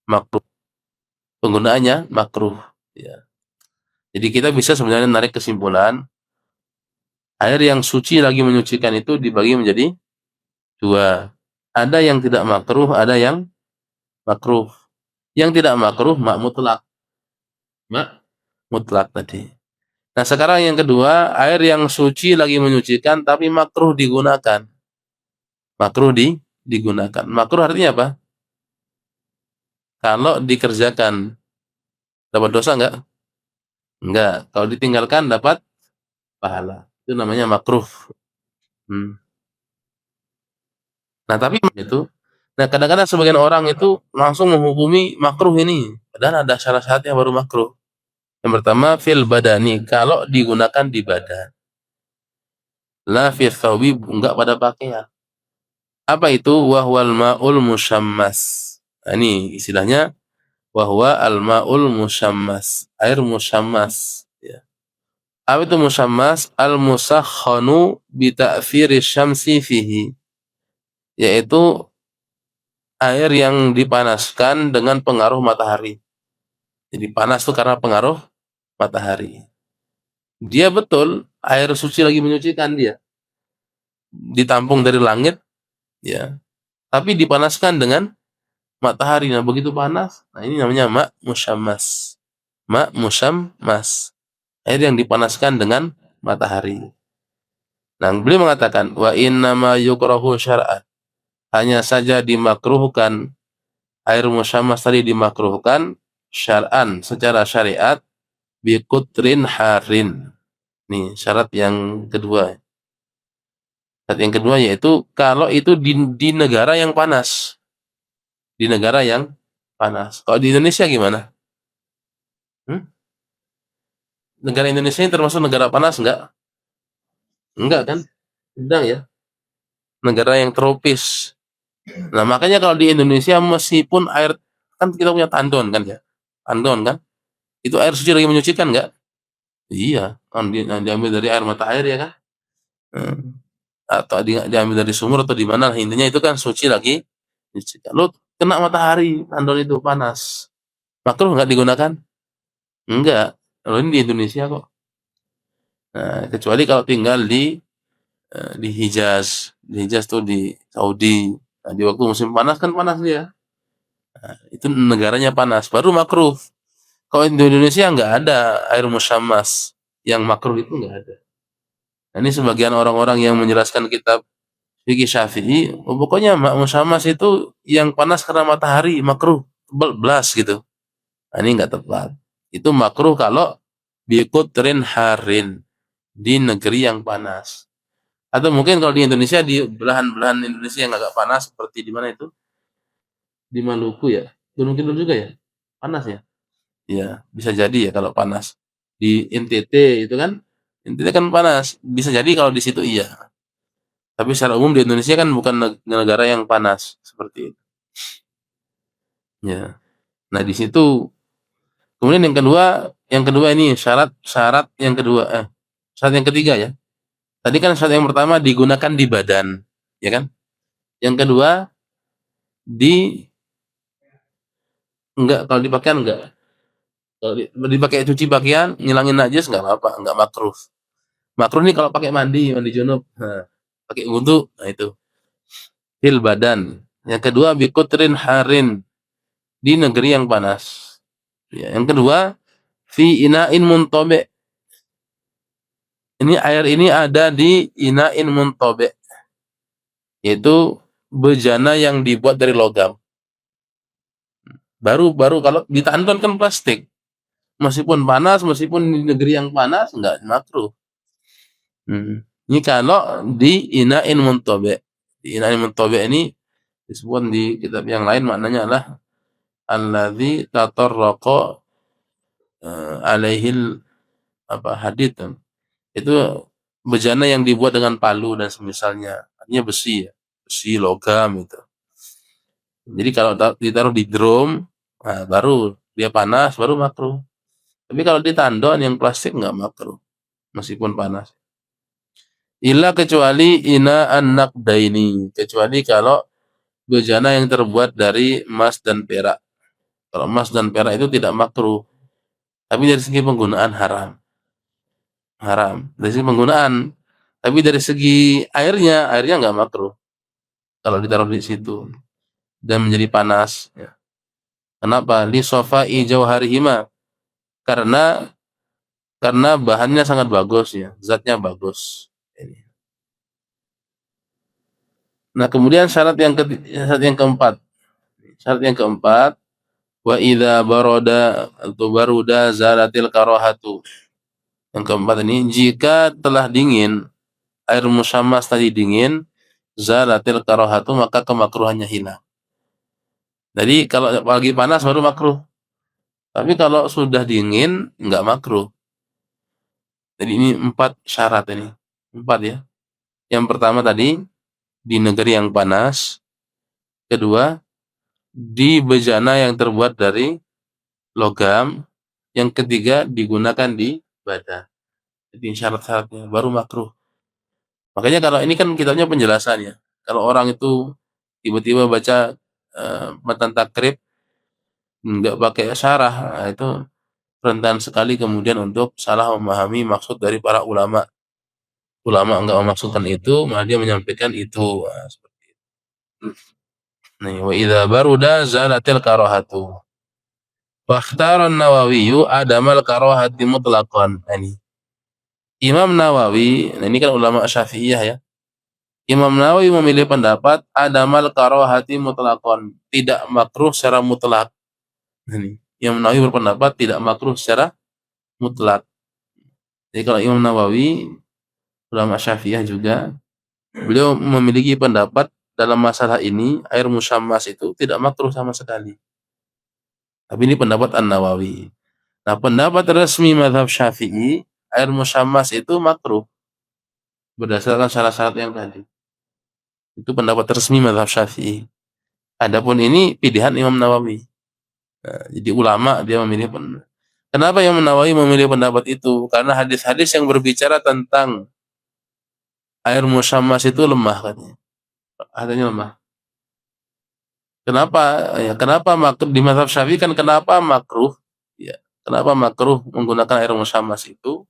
Makruh. Penggunaannya makruh, ya. Jadi kita bisa sebenarnya narik kesimpulan air yang suci lagi menyucikan itu dibagi menjadi 2. Ada yang tidak makruh, ada yang makruh. Yang tidak makruh mak mutlak tadi. Nah, sekarang yang kedua, air yang suci lagi menyucikan tapi makruh digunakan. Makruh digunakan. Makruh artinya apa? Kalau dikerjakan dapat dosa enggak? Enggak. Kalau ditinggalkan dapat pahala. Itu namanya makruh. Nah, tapi itu, nah kadang-kadang sebagian orang itu langsung menghukumi makruh ini. Padahal ada syarat-syaratnya baru makruh. Yang pertama, fil badani, kalau digunakan di badan. La fil thawbi, enggak pada pakaian. Apa itu? Wahwal ma'ul musyammas. Nah, ini istilahnya wahwa al-ma'ul musyammas. Air musyammas. Ya. Apa itu musyammas? Al-musakhanu bita'firi syamsi fihi. Yaitu air yang dipanaskan dengan pengaruh matahari. Jadi panas itu karena pengaruh matahari. Dia betul air suci lagi menyucikan dia. Ditampung dari langit, ya. Tapi dipanaskan dengan matahari. Nah, begitu panas. Nah, ini namanya ma' musyammas. Ma' musyammas. Air yang dipanaskan dengan matahari. Nah, beliau mengatakan wa innama yukrahu syar'an. Hanya saja dimakruhkan, air musyammas tadi dimakruhkan syar'an secara syariat biqutrin harin. Nih syarat yang kedua. Syarat yang kedua yaitu kalau itu di negara yang panas. Di negara yang panas. Kalau di Indonesia gimana? Negara Indonesia ini termasuk negara panas enggak? Enggak kan? Sedang ya. Negara yang tropis. Nah, makanya kalau di Indonesia meskipun air, kan kita punya tandon kan ya. Tandon kan? Itu air suci lagi menyucikan enggak? Iya, kan diambil dari air mata air ya kan? Hmm. Atau diambil dari sumur atau di mana, intinya itu kan suci lagi menyucikan. Lu kena matahari, tandon itu panas. Makruh enggak digunakan? Enggak. Kalau ini di Indonesia kok. Nah, kecuali kalau tinggal di Hijaz. Di Hijaz tuh di Saudi. Nah, di waktu musim panas kan panas dia. Nah, itu negaranya panas, baru makruh. Kalau di Indonesia nggak ada air musyammas yang makruh, itu nggak ada. Nah, ini sebagian orang-orang yang menjelaskan kitab fikih Syafi'i, oh, pokoknya musyammas itu yang panas karena matahari makruh, belas gitu. Nah, ini nggak tepat. Itu makruh kalau biqutrin harin, di negeri yang panas. Atau mungkin kalau di Indonesia, di belahan-belahan Indonesia yang agak panas, seperti di mana itu? Di Maluku ya? Gunung Kidul juga ya? Panas ya? Ya, bisa jadi ya kalau panas. Di NTT itu kan, NTT kan panas. Bisa jadi kalau di situ iya. Tapi secara umum di Indonesia kan bukan negara yang panas seperti itu. Ya. Nah, di situ kemudian yang kedua ini syarat yang kedua, syarat yang ketiga ya. Tadi kan syarat yang pertama digunakan di badan, ya kan? Yang kedua di enggak, kalau dipakaian enggak. Kalau dipakai cuci pakaian, ngilangin najis enggak apa-apa, enggak makruh. Makruh nih kalau pakai mandi junub. Nah, pakai wudu, nah itu. Fil badan. Yang kedua biqutrin harin, di negeri yang panas. Ya, yang kedua fi ina'in muntabe. Ini air ini ada di ina'in muntabe, yaitu bejana yang dibuat dari logam. Baru kalau di tandon kan plastik. Meskipun panas, meskipun di negeri yang panas, enggak makruh. Ini kalau di ina'in muntabe. Di ina'in muntabe ini disebut di kitab yang lain maknanya adalah alladzi tatarraqa alaihil hadid. Itu bejana yang dibuat dengan palu dan semisalnya. Artinya besi ya. Besi, logam itu. Jadi kalau ditaruh di drum, nah baru dia panas, baru makruh. Tapi kalau di tandon yang plastik enggak makruh, meskipun panas. Illa kecuali ina an-naqdaini, kecuali kalau bejana yang terbuat dari emas dan perak. Kalau emas dan perak itu tidak makruh, tapi dari segi penggunaan haram. Haram. Dari segi penggunaan, tapi dari segi airnya enggak makruh. Kalau ditaruh di situ dan menjadi panas, ya. Kenapa? Li safai jauharihima. Karena bahannya sangat bagus ya, zatnya bagus. Ini. Nah, kemudian syarat yang keempat. Syarat yang keempat, wa idza barada atau baruda zalatil karahatu. Yang keempat ini, jika telah dingin, air musyammas tadi dingin, zalatil karahatu, maka kemakruhannya hilang. Jadi kalau pagi panas baru makruh. Tapi kalau sudah dingin enggak makruh. Jadi ini 4 syarat ini. 4 ya. Yang pertama tadi di negeri yang panas. Kedua, di bejana yang terbuat dari logam. Yang ketiga, digunakan di badan. Jadi syarat-syaratnya baru makruh. Makanya kalau ini kan kitabnya penjelasannya. Kalau orang itu tiba-tiba baca matan takrib enggak pakai syarah, nah itu rentan sekali kemudian untuk salah memahami maksud dari para ulama. Ulama enggak memaksudkan itu, malah dia menyampaikan itu. Nah, seperti itu. Nih, wa idza baruda zalatil karahatu. Wa ikhtara an-Nawawi adamal karahati mutlaqan. Ini Imam Nawawi, nah ini kan ulama Syafi'iyah ya. Imam Nawawi memilih pendapat adamal karahati mutlaqan, tidak makruh secara mutlak. Ini Imam Nawawi berpendapat tidak makruh secara mutlak. Jadi kalau Imam Nawawi, ulama Syafi'iyah juga, beliau memiliki pendapat dalam masalah ini, air musyammas itu tidak makruh sama sekali. Tapi ini pendapat An-Nawawi. Nah, pendapat resmi mazhab Syafi'i, air musyammas itu makruh berdasarkan syarat-syarat yang tadi. Itu pendapat resmi mazhab Syafi'i. Adapun ini pilihan Imam Nawawi. Nah, jadi ulama dia memilih Kenapa Imam Nawawi memilih pendapat itu? Karena hadis-hadis yang berbicara tentang air musyammas itu lemah katanya. Hadisnya lemah. Kenapa? Ya, kenapa makruh di mazhab Syafi'i kan kenapa makruh? Ya, kenapa makruh menggunakan air musyammas itu?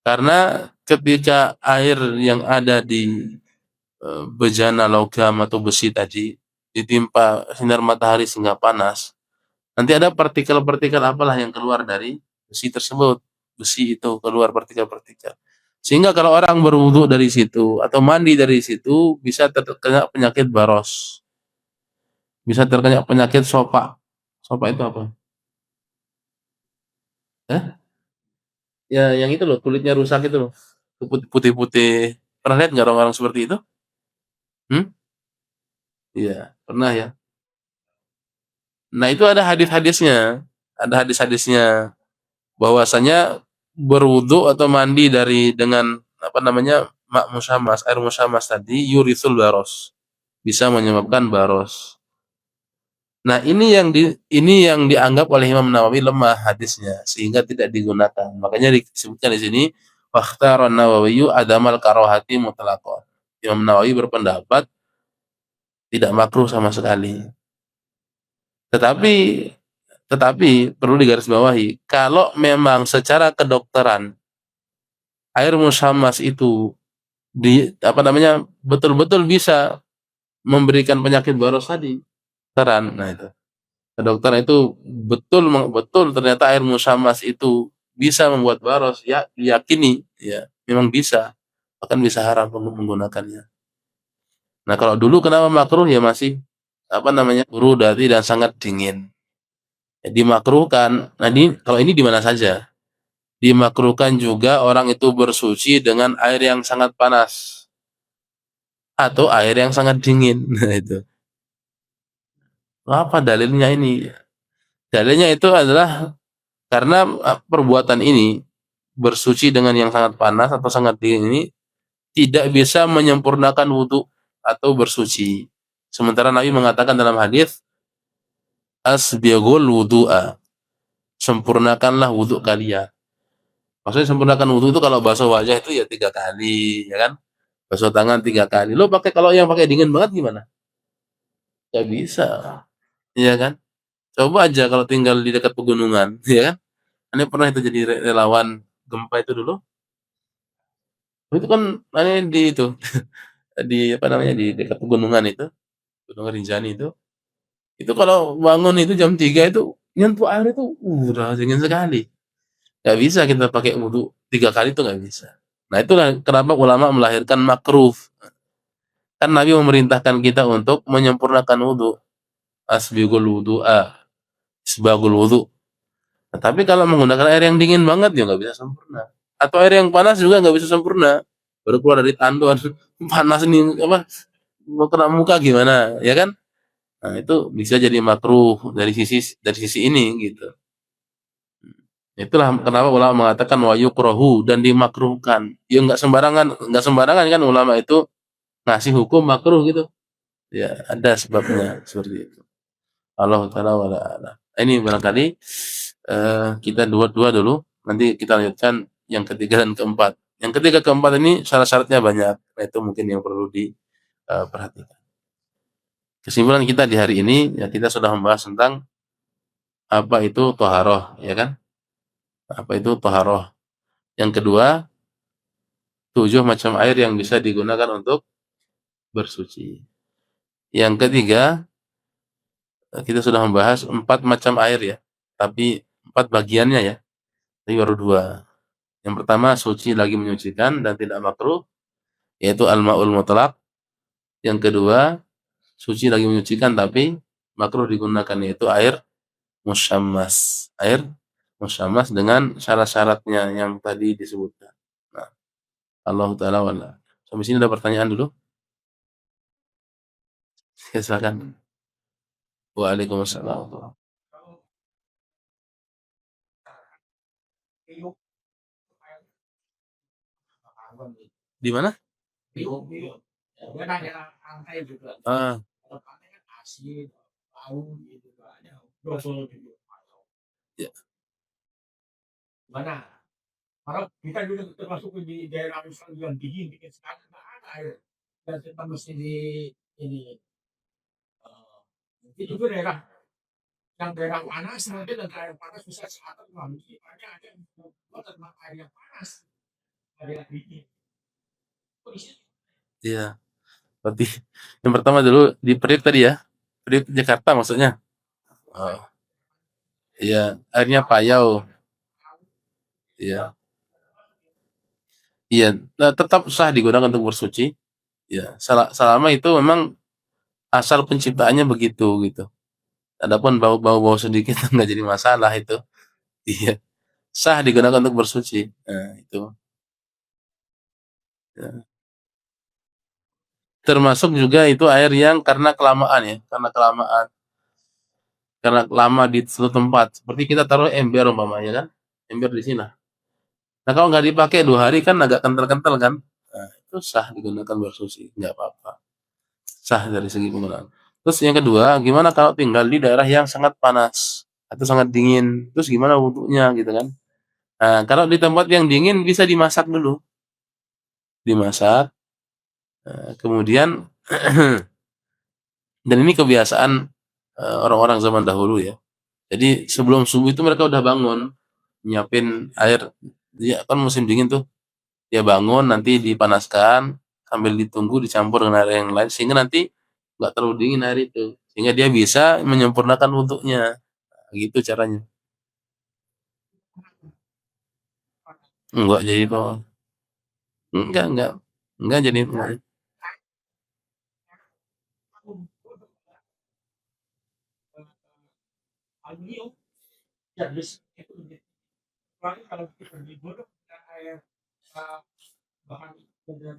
Karena ketika air yang ada di bejana logam atau besi tadi ditimpa sinar matahari sehingga panas, nanti ada partikel-partikel apalah yang keluar dari besi tersebut. Besi itu keluar partikel-partikel. Sehingga kalau orang berwudu dari situ atau mandi dari situ bisa terkena penyakit baros. Bisa terkena penyakit sopa. Sopa itu apa? Eh? Ya yang itu loh, kulitnya rusak itu loh. Putih-putih. Pernah lihat nggak orang-orang seperti itu? Hmm? Iya, pernah ya. Nah, itu ada hadis-hadisnya. Ada hadis-hadisnya bahwasanya berwudu atau mandi dari dengan apa namanya? Musamas, air musamas tadi yurisul baros. Bisa menyebabkan baros. Nah, ini yang dianggap oleh Imam Nawawi lemah hadisnya sehingga tidak digunakan. Makanya disebutkan di sini fakhtara Nawawi adamal karohati mutlaqan. Imam Nawawi berpendapat tidak makruh sama sekali. Tetapi tetapi perlu digarisbawahi, kalau memang secara kedokteran air musammas itu apa namanya betul-betul bisa memberikan penyakit baros tadi, kedokteran. Nah itu. Kedokteran itu betul ternyata air musammas itu bisa membuat baros, ya diyakini ya, memang bisa. Bahkan bisa haram untuk menggunakannya. Nah, kalau dulu kenapa makruh ya masih apa namanya? Rudati dan sangat dingin. Ya, dimakruhkan. Nah, kalau ini di mana saja? Dimakruhkan juga orang itu bersuci dengan air yang sangat panas atau air yang sangat dingin. Nah, itu. Apa dalilnya ini? Dalilnya itu adalah karena perbuatan ini bersuci dengan yang sangat panas atau sangat dingin ini tidak bisa menyempurnakan wudhu atau bersuci. Sementara Nabi mengatakan dalam hadis, asbighul wudu'a, sempurnakanlah wudhu kalian. Maksudnya sempurnakan wudhu itu kalau basuh wajah itu ya 3 kali, ya kan? Basuh tangan 3 kali. Lo pakai kalau yang pakai dingin banget gimana? Gak bisa, ya kan? Coba aja kalau tinggal di dekat pegunungan, ya kan? Ini pernah itu jadi relawan gempa itu dulu. Itu kan aneh di itu di apa namanya di dekat pegunungan itu, Gunung Rinjani itu. Itu kalau bangun itu jam 3 itu nyentuh air itu udah dingin sekali. Gak bisa kita pakai wudhu 3 kali itu nggak bisa. Nah itulah kenapa ulama melahirkan makruh. Kan Nabi memerintahkan kita untuk menyempurnakan wudhu. Asbigul wudhu'a, isbagul wudhu. Nah, tapi kalau menggunakan air yang dingin banget ya nggak bisa sempurna. Atau air yang panas juga nggak bisa sempurna. Baru keluar dari tandon panas nih apa mau kena muka gimana, ya kan? Nah, itu bisa jadi makruh dari sisi ini gitu. Itulah kenapa ulama mengatakan wa yukrahu dan dimakruhkan. Ya nggak sembarangan kan ulama itu ngasih hukum makruh gitu. Ya, ada sebabnya seperti itu. Allah taala wala alam. Ini barangkali kita dua dulu, nanti kita lanjutkan yang ketiga dan keempat. Yang ketiga keempat ini syarat-syaratnya banyak. Nah, itu mungkin yang perlu diperhatikan. Kesimpulan kita di hari ini ya kita sudah membahas tentang apa itu toharoh, ya kan? Apa itu toharoh? Yang kedua, 7 macam air yang bisa digunakan untuk bersuci. Yang ketiga, kita sudah membahas 4 macam air ya, tapi 4 bagiannya ya, tapi baru 2. Yang pertama, suci lagi menyucikan dan tidak makruh, yaitu al-ma'ul mutlaq. Yang kedua, suci lagi menyucikan tapi makruh digunakan, yaitu air musyammas. Air musyammas dengan syarat-syaratnya yang tadi disebutkan. Nah, Allah taala wala. Sampai sini ada pertanyaan dulu? Ya, silakan. Waalaikumsalam. Di mana? Ah, ya. Iya. Berarti yang pertama dulu di Priok tadi ya? Priok Jakarta maksudnya? Oh. Iya, airnya payau. Iya. Iya, tetap sah digunakan untuk bersuci. Ya, selama itu memang asal penciptaannya begitu gitu. Adapun bau-bau sedikit nggak jadi masalah itu. Iya, sah digunakan untuk bersuci. Nah, itu. Ya. Termasuk juga itu air yang karena kelamaan ya, karena lama di suatu tempat. Seperti kita taruh ember umpamanya kan, ember di sini. Nah kalau nggak dipakai 2 hari kan agak kental-kental kan. Nah, itu sah digunakan bersuci, nggak apa-apa. Sah dari segi penggunaan. Terus yang kedua, gimana kalau tinggal di daerah yang sangat panas atau sangat dingin? Terus gimana wudhunya gitu kan? Nah, kalau di tempat yang dingin bisa dimasak dulu, dimasak, kemudian dan ini kebiasaan orang-orang zaman dahulu ya. Jadi sebelum subuh itu mereka udah bangun, nyiapin air. Ya kan musim dingin tuh, dia bangun nanti dipanaskan sambil ditunggu dicampur dengan air yang lain sehingga nanti nggak terlalu dingin air itu, sehingga dia bisa menyempurnakan wudhunya. Gitu caranya. Enggak jadi bawang. Enggak. Enggak jadi enggak.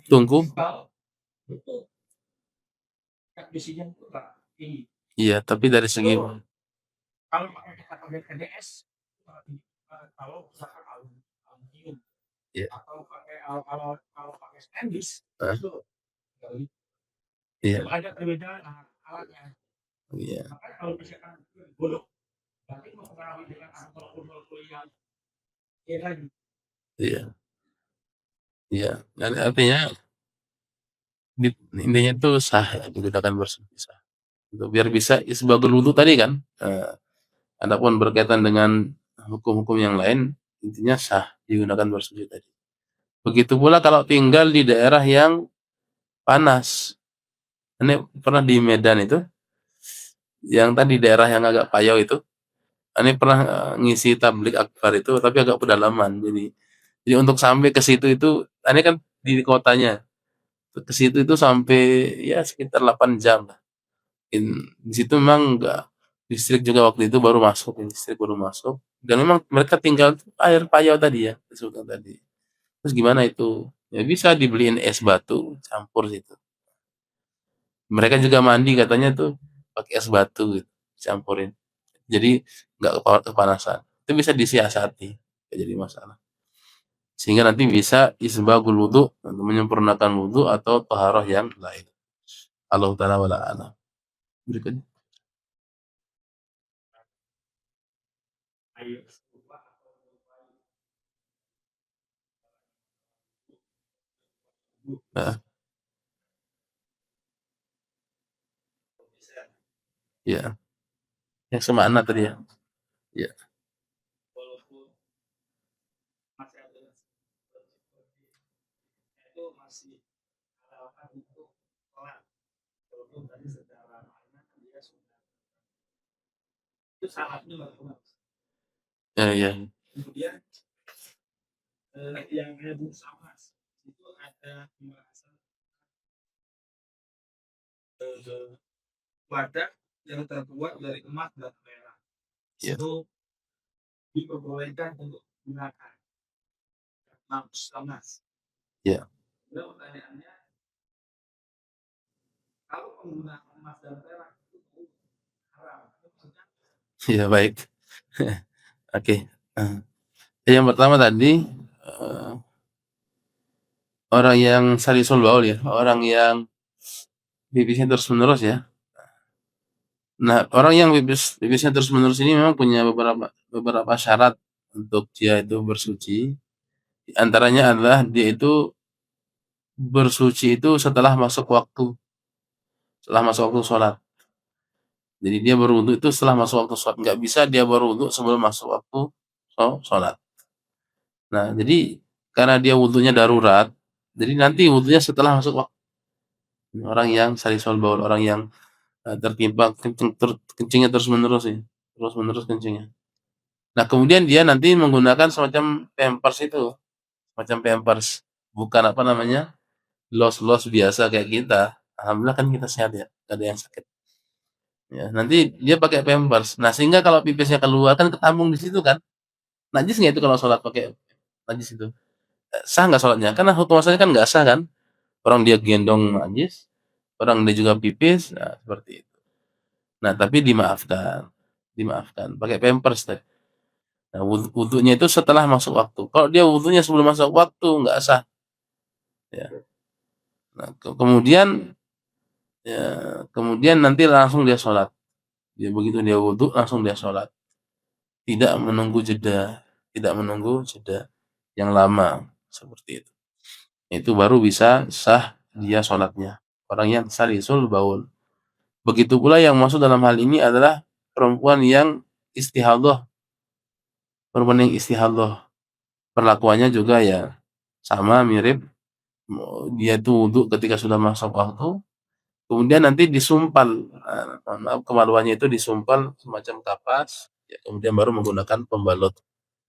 Tunggu. Iya, tapi dari segi iya. Hah? Iya. Iya. Iya. Iya. Dan artinya intinya itu sah ya, digunakan bersih sah. Untuk biar bisa isbagul wudu tadi kan. Adapun berkaitan dengan hukum-hukum yang lain, intinya sah digunakan bersuci tadi. Begitu pula kalau tinggal di daerah yang panas. Ini pernah di Medan itu, yang tadi daerah yang agak payau itu, ini pernah ngisi tablik akbar itu, tapi agak pedalaman. Jadi untuk sampai ke situ itu, ini kan di kotanya, ke situ itu sampai ya sekitar 8 jam lah. Di situ memang enggak, listrik juga waktu itu baru masuk, listrik baru masuk. Dan memang mereka tinggal air payau tadi ya, disebutkan tadi. Terus gimana itu? Ya bisa dibeliin es batu, campur situ. Mereka juga mandi katanya tuh pakai es batu gitu, campurin. Jadi nggak kepanasan. Itu bisa disiasati, nggak jadi masalah. Sehingga nanti bisa isbagul wudu untuk menyempurnakan wudu atau taharah yang lain. Allah taala wala alam. Berikutnya. Nah, ya, yang semakna tadi ya. Ya, ya, ya. Ya, ya. Ya baik. Oke. Nah, yang pertama tadi orang yang salisul baul ya, orang yang pipisnya terus menerus ya. Nah, orang yang pipisnya terus menerus ini memang punya beberapa syarat untuk dia itu bersuci. Di antaranya adalah dia itu bersuci itu setelah masuk waktu sholat. Jadi dia berwudu itu setelah masuk waktu sholat. Nggak bisa dia berwudu sebelum masuk waktu sholat. Nah, jadi karena dia wudunya darurat, jadi nanti wudunya setelah masuk waktu. Orang yang salisul baul, orang yang tertimpa kencingnya terus menerus ya, terus menerus kencingnya. Nah, kemudian dia nanti menggunakan semacam Pampers itu, semacam Pampers, bukan apa namanya, los biasa kayak kita. Alhamdulillah kan kita sehat ya, nggak ada yang sakit. Ya, nanti dia pakai Pampers. Nah, sehingga kalau pipisnya keluar kan ketambung di situ kan. Najis nggak itu kalau sholat pakai najis itu? Sah nggak sholatnya? Karena hukum asalnya kan nggak sah kan. Orang dia gendong najis, orang dia juga pipis, nah, seperti itu. Nah, tapi dimaafkan, dimaafkan. Pakai Pampers tadi. Nah, wudunya itu setelah masuk waktu. Kalau dia wudunya sebelum masuk waktu nggak sah. Ya. Nah, ya, kemudian nanti langsung dia sholat. Dia begitu dia wudhu langsung dia sholat. Tidak menunggu jeda, tidak menunggu jeda yang lama seperti itu. Itu baru bisa sah dia sholatnya. Orang yang salisul baul. Begitu pula yang masuk dalam hal ini adalah perempuan yang istihadah. Perempuan yang istihadah. Perlakuannya juga ya sama mirip. Dia itu wudhu ketika sudah masuk waktu. Kemudian nanti disumpal. Maaf, kemaluannya itu disumpal semacam kapas. Ya, kemudian baru menggunakan pembalut.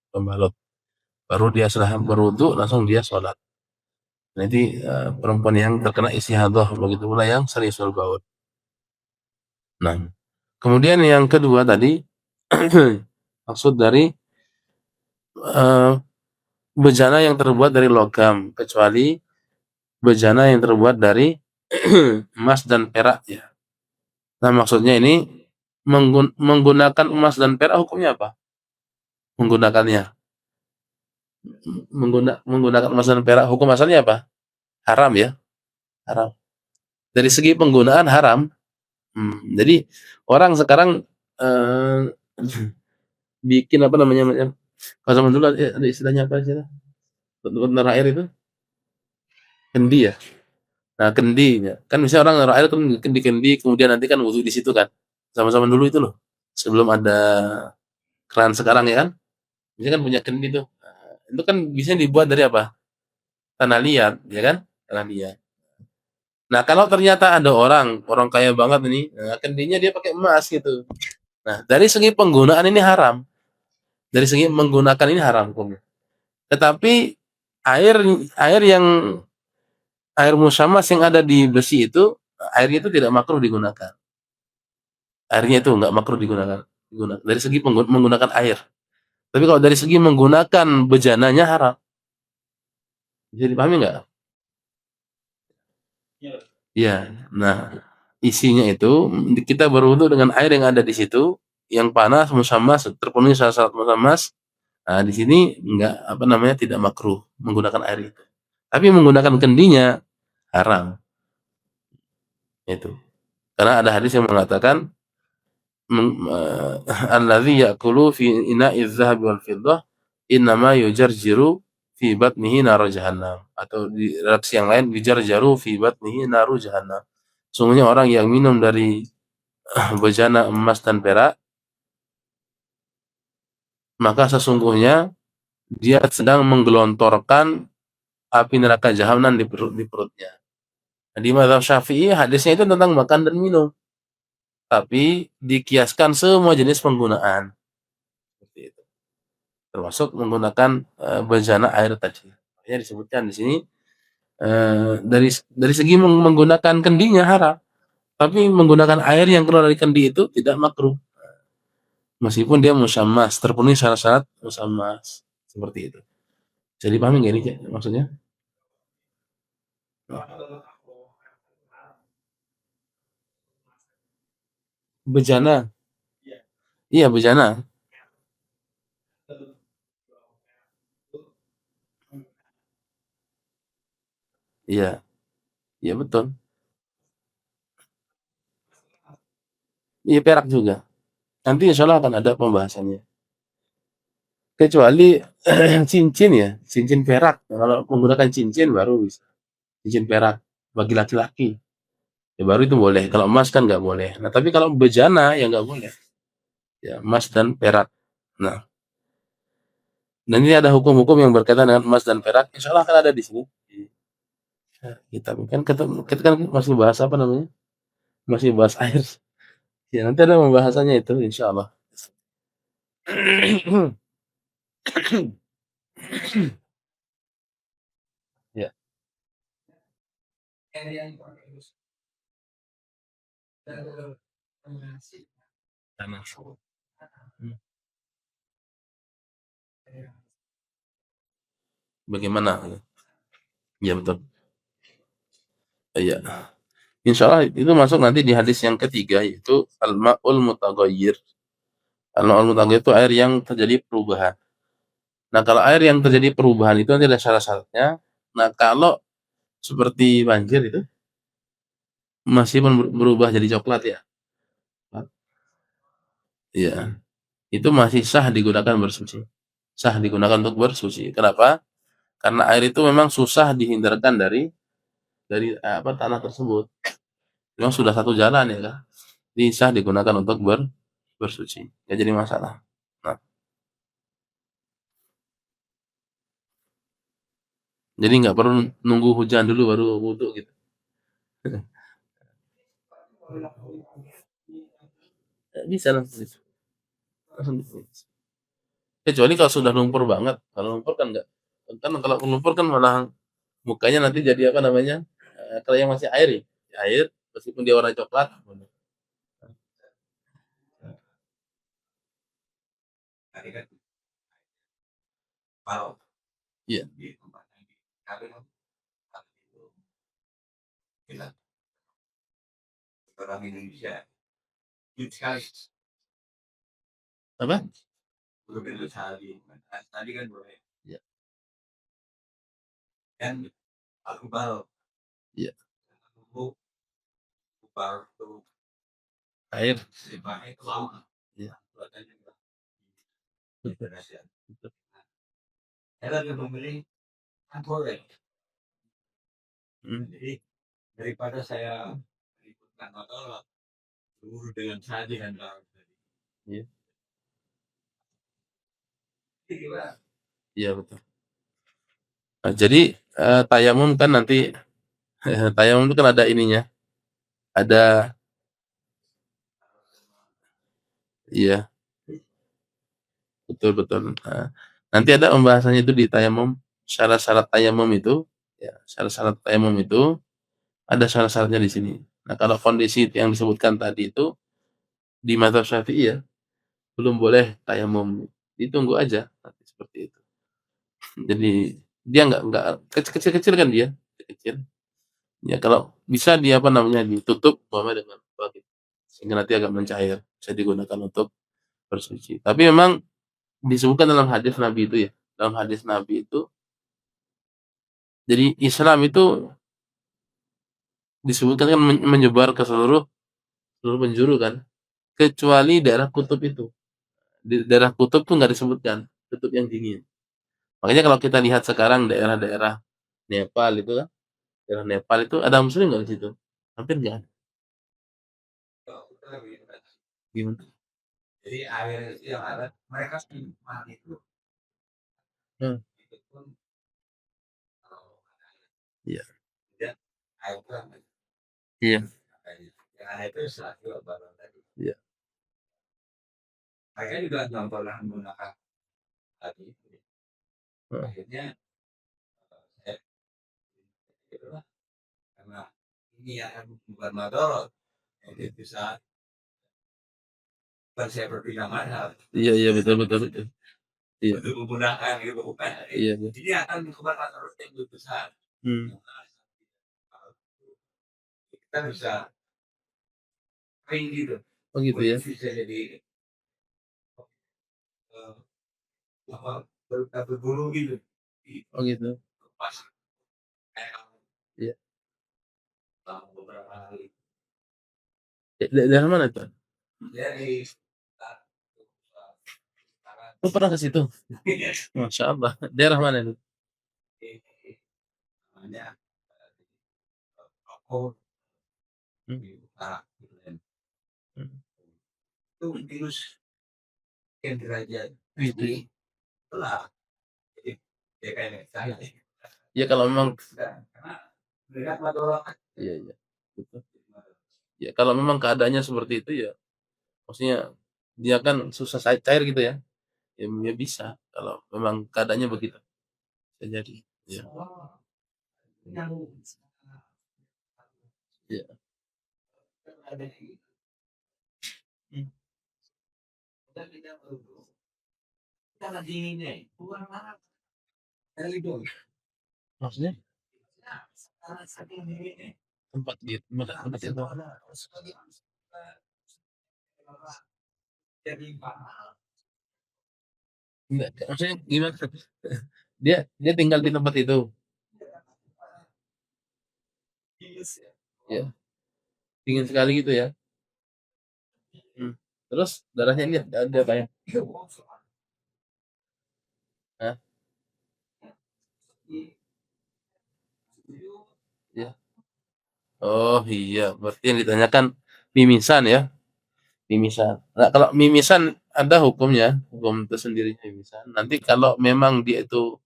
Pembalut. Baru dia sudah berwudhu langsung dia sholat. Nanti perempuan yang terkena istihadah. Begitu pula yang salisul baul. Nah, kemudian yang kedua tadi maksud dari bejana yang terbuat dari logam kecuali bejana yang terbuat dari emas dan perak ya. Nah, maksudnya ini menggunakan emas dan perak hukumnya apa? Menggunakannya. Menggunakan emas dan perak hukum asalnya apa? Haram ya, haram. Dari segi penggunaan haram. Jadi orang sekarang eh, bikin apa namanya? Kalau zaman dulu ada istilahnya apa istilah? Untuk naruh air itu kendi ya. Nah, kendi ya. Kan misalnya orang naruh air kan di kendi kemudian nanti kan wudhu di situ kan. Sama-sama dulu itu loh. Sebelum ada keran sekarang ya kan. Dia kan punya kendi tuh. Nah, itu kan bisa dibuat dari apa? Tanah liat, ya kan? Tanah liat. Nah, kalau ternyata ada orang kaya banget ini, nah, kendinya dia pakai emas gitu. Nah, dari segi penggunaan ini haram. Dari segi menggunakan ini haram hukumnya. Tetapi air air yang air musamas yang ada di besi itu, airnya itu tidak makruh digunakan. Airnya itu nggak makruh digunakan. Dari segi menggunakan air. Tapi kalau dari segi menggunakan bejananya haram. Bisa dipahami nggak? Ya. Nah, isinya itu kita berwudu dengan air yang ada di situ, yang panas musamas, terpenuhi syarat-syarat musamas. Nah, di sini nggak apa namanya tidak makruh menggunakan air itu. Tapi menggunakan kendinya haram. Itu. Karena ada hadis yang mengatakan alladzi ya'kulu fi ina'iz zahabi wal fiddah innama yujarjiru fi batnihi nar jahannam, atau di redaksi yang lain yujarjaru fi batnihi naru jahannam. Sungguhnya orang yang minum dari bejana emas dan perak, maka sesungguhnya dia sedang menggelontorkan api neraka jahanam di perutnya. Nah, di mazhab Syafi'i hadisnya itu tentang makan dan minum, tapi dikiaskan semua jenis penggunaan. Seperti itu. Termasuk menggunakan bejana air tadi. Makanya disebutkan di sini dari segi menggunakan kendinya haram, tapi menggunakan air yang keluar dari kendi itu tidak makruh. Meskipun dia musammas, terpenuhi syarat-syarat musammas seperti itu. Jadi pahami nggak ini Cek, maksudnya? Bejana, iya bejana, iya, iya betul. Iya perak juga. Nanti insya Allah akan ada pembahasannya. Kecuali cincin ya, cincin perak. Kalau menggunakan cincin baru bisa. Cincin perak bagi laki-laki. Ya baru itu boleh. Kalau emas kan nggak boleh. Nah tapi kalau bejana ya nggak boleh. Ya emas dan perak. Nah, dan ini ada hukum-hukum yang berkaitan dengan emas dan perak. Insya Allah akan ada di sini. Kita kita kan masih bahas apa namanya? Masih bahas air. Ya nanti ada pembahasannya itu insya Allah. Ya. Panas. Hmm. Bagaimana? Ya betul. Iya. Insya Allah itu masuk nanti di hadis yang ketiga yaitu al-ma'ul mutaghayyir. Al-ma'ul mutaghayyir itu air yang terjadi perubahan. Nah, kalau air yang terjadi perubahan itu nanti ada syarat-syaratnya. Nah, kalau seperti banjir itu masih berubah jadi coklat ya. Iya. Itu masih sah digunakan bersuci. Sah digunakan untuk bersuci. Kenapa? Karena air itu memang susah dihindarkan dari apa tanah tersebut. Memang sudah satu jalan ya kan. Jadi sah digunakan untuk bersuci. Nggak jadi masalah. Nah, jadi nggak perlu nunggu hujan dulu baru wudhu gitu. Bisa langsung gitu. Langsung gitu. Kecuali kalau sudah lumpur banget. Kalau lumpur kan nggak. Kan kalau lumpur kan malah mukanya nanti jadi apa namanya? Kalau yang masih air ya. Air meskipun dia warna coklat. Iya. Apa? Iya. Iya. Air. Iya. Betul. Betul. Hmm. Iya. Iya betul. Nah, jadi tayamum kan nanti tayamum itu kan ada ininya, ada iya betul betul. Nah, nanti ada pembahasannya itu di tayamum, syarat-syarat tayamum itu, ya syarat-syarat tayamum itu ada syarat-syaratnya di sini. Nah kalau kondisi yang disebutkan tadi itu di mazhab Syafi'i ya belum boleh tayamum, ditunggu aja nanti seperti itu. Jadi dia nggak kecil-kecil kan dia kecil. Ya kalau bisa dia apa namanya ditutup umpamanya dengan bagi sehingga nanti agak mencair bisa digunakan untuk bersuci. Tapi memang disebutkan dalam hadis Nabi itu ya, dalam hadis Nabi itu jadi Islam itu disebutkan kan menyebar ke seluruh seluruh penjuru kan, kecuali daerah kutub itu. Di daerah kutub tuh nggak disebutkan, kutub yang dingin. Makanya kalau kita lihat sekarang daerah-daerah Nepal itu kan, daerah Nepal itu ada muslim nggak di situ? Hampir nggak ada. Gimana? Hmm, iya. Iya. Iya. Heeh. Iya iya betul betul betul. Iya. Iya iya. Hmm. Oh gitu ya. Oh gitu. Iya. Daerah mana tuh? Oh pernah ke situ? Masya Allah. Daerah mana itu? Hmm. Hmm. Gitu. Ya kalau memang iya iya. Betul. Ya kalau memang keadaannya seperti itu ya, maksudnya dia kan susah cair gitu ya. Ya bisa kalau memang keadaannya begitu, bisa jadi. Iya. Iya. Mmm. Maksudnya? Tempat tempat itu? Enggak, maksudnya gimana? Dia dia tinggal di tempat itu? Ya, dingin sekali gitu ya? Mmm. Terus darahnya ini ada apa ya? Hah? Iya. Oh iya, berarti yang ditanyakan mimisan ya? Mimisan. Nah, kalau mimisan ada hukumnya, hukum tersendiri mimisan. Nanti kalau memang dia itu,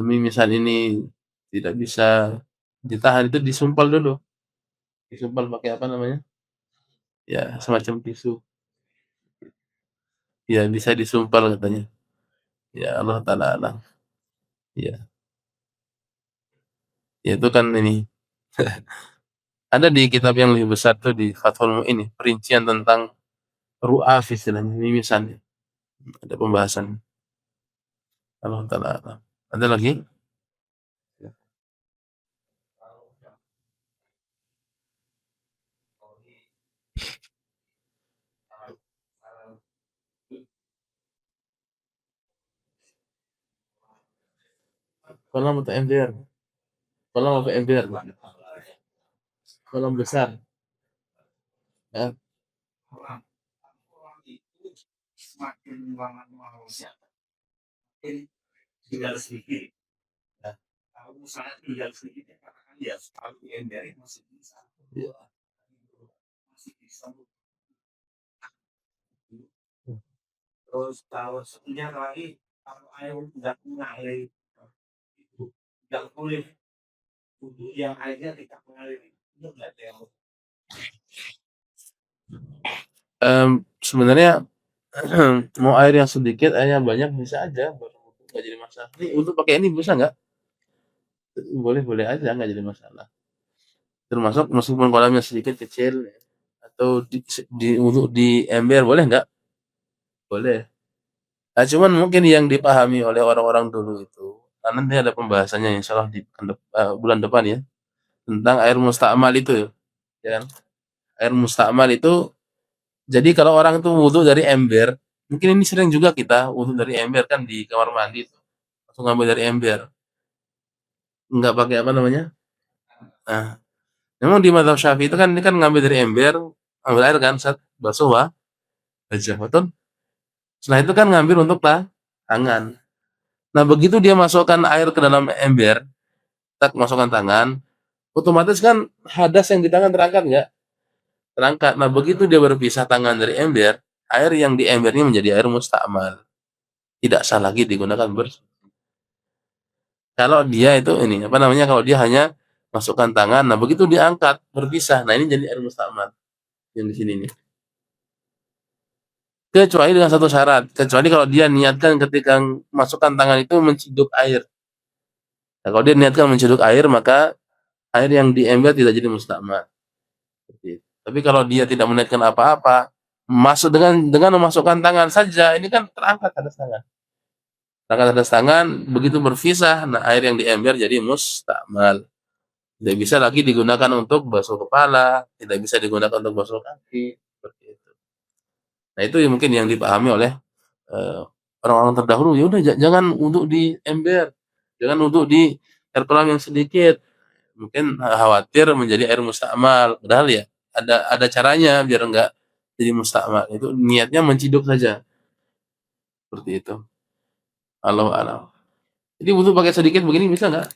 mimisan ini tidak bisa ditahan, itu disumpal dulu, disumpal pakai apa namanya, ya semacam tisu. Ya bisa disumpal katanya. Ya Allah taala alam. Ya, ya itu kan ini, ada di kitab yang lebih besar tuh di Fathul Mu'in ya, perincian tentang ru'af istilahnya, mimisan. Ada pembahasan. Allah taala alam. Ada lagi? Ya. Kolam atau ember? Kolam apa ember? Kolam besar. Ya. Ya. Ya. Sebenarnya mau air yang sedikit, air yang banyak bisa aja, nggak jadi masalah. Ini untuk pakai ini bisa nggak? Boleh boleh aja, nggak jadi masalah. Termasuk meskipun kolamnya sedikit kecil atau untuk di ember boleh nggak? Boleh. Nah, cuman mungkin yang dipahami oleh orang-orang dulu itu, karena nanti ada pembahasannya insya Allah di bulan depan ya, tentang air mustakmal itu, ya kan? Air mustakmal itu, jadi kalau orang itu wudhu dari ember, mungkin ini sering juga kita wudhu dari ember kan di kamar mandi itu, langsung ngambil dari ember, nggak pakai apa namanya. Nah, memang di madzhab Syafi'i itu kan ini kan ngambil dari ember, ambil air kan, set basuh wajah, betul. Setelah itu kan ngambil untuk tangan. Nah begitu dia masukkan air ke dalam ember, tak masukkan tangan, otomatis kan hadas yang di tangan terangkat nggak? Terangkat. Nah begitu dia berpisah tangan dari ember, air yang di embernya menjadi air mustakmal. Tidak sah lagi digunakan kalau dia itu ini apa namanya, kalau dia hanya masukkan tangan, nah begitu diangkat berpisah, nah ini jadi air mustakmal yang di sini nih. Kecuali dengan satu syarat, kecuali kalau dia niatkan ketika masukkan tangan itu menciduk air. Nah, kalau dia niatkan menciduk air, maka air yang di ember tidak jadi mustakmal. Tapi kalau dia tidak meniatkan apa-apa, masuk dengan memasukkan tangan saja, ini kan terangkat atas tangan. Terangkat atas tangan, begitu berpisah, nah air yang di ember jadi mustakmal. Tidak bisa lagi digunakan untuk basuh kepala, tidak bisa digunakan untuk basuh kaki, seperti itu. Nah itu yang mungkin yang dipahami oleh eh, orang-orang terdahulu. Ya udah jangan untuk di ember, jangan untuk di air kolam yang sedikit. Mungkin khawatir menjadi air mustakmal. Padahal ya ada caranya biar enggak jadi mustakmal. Itu niatnya menciduk saja, seperti itu. Allahu a'lam. Jadi wudu pakai sedikit begini bisa nggak?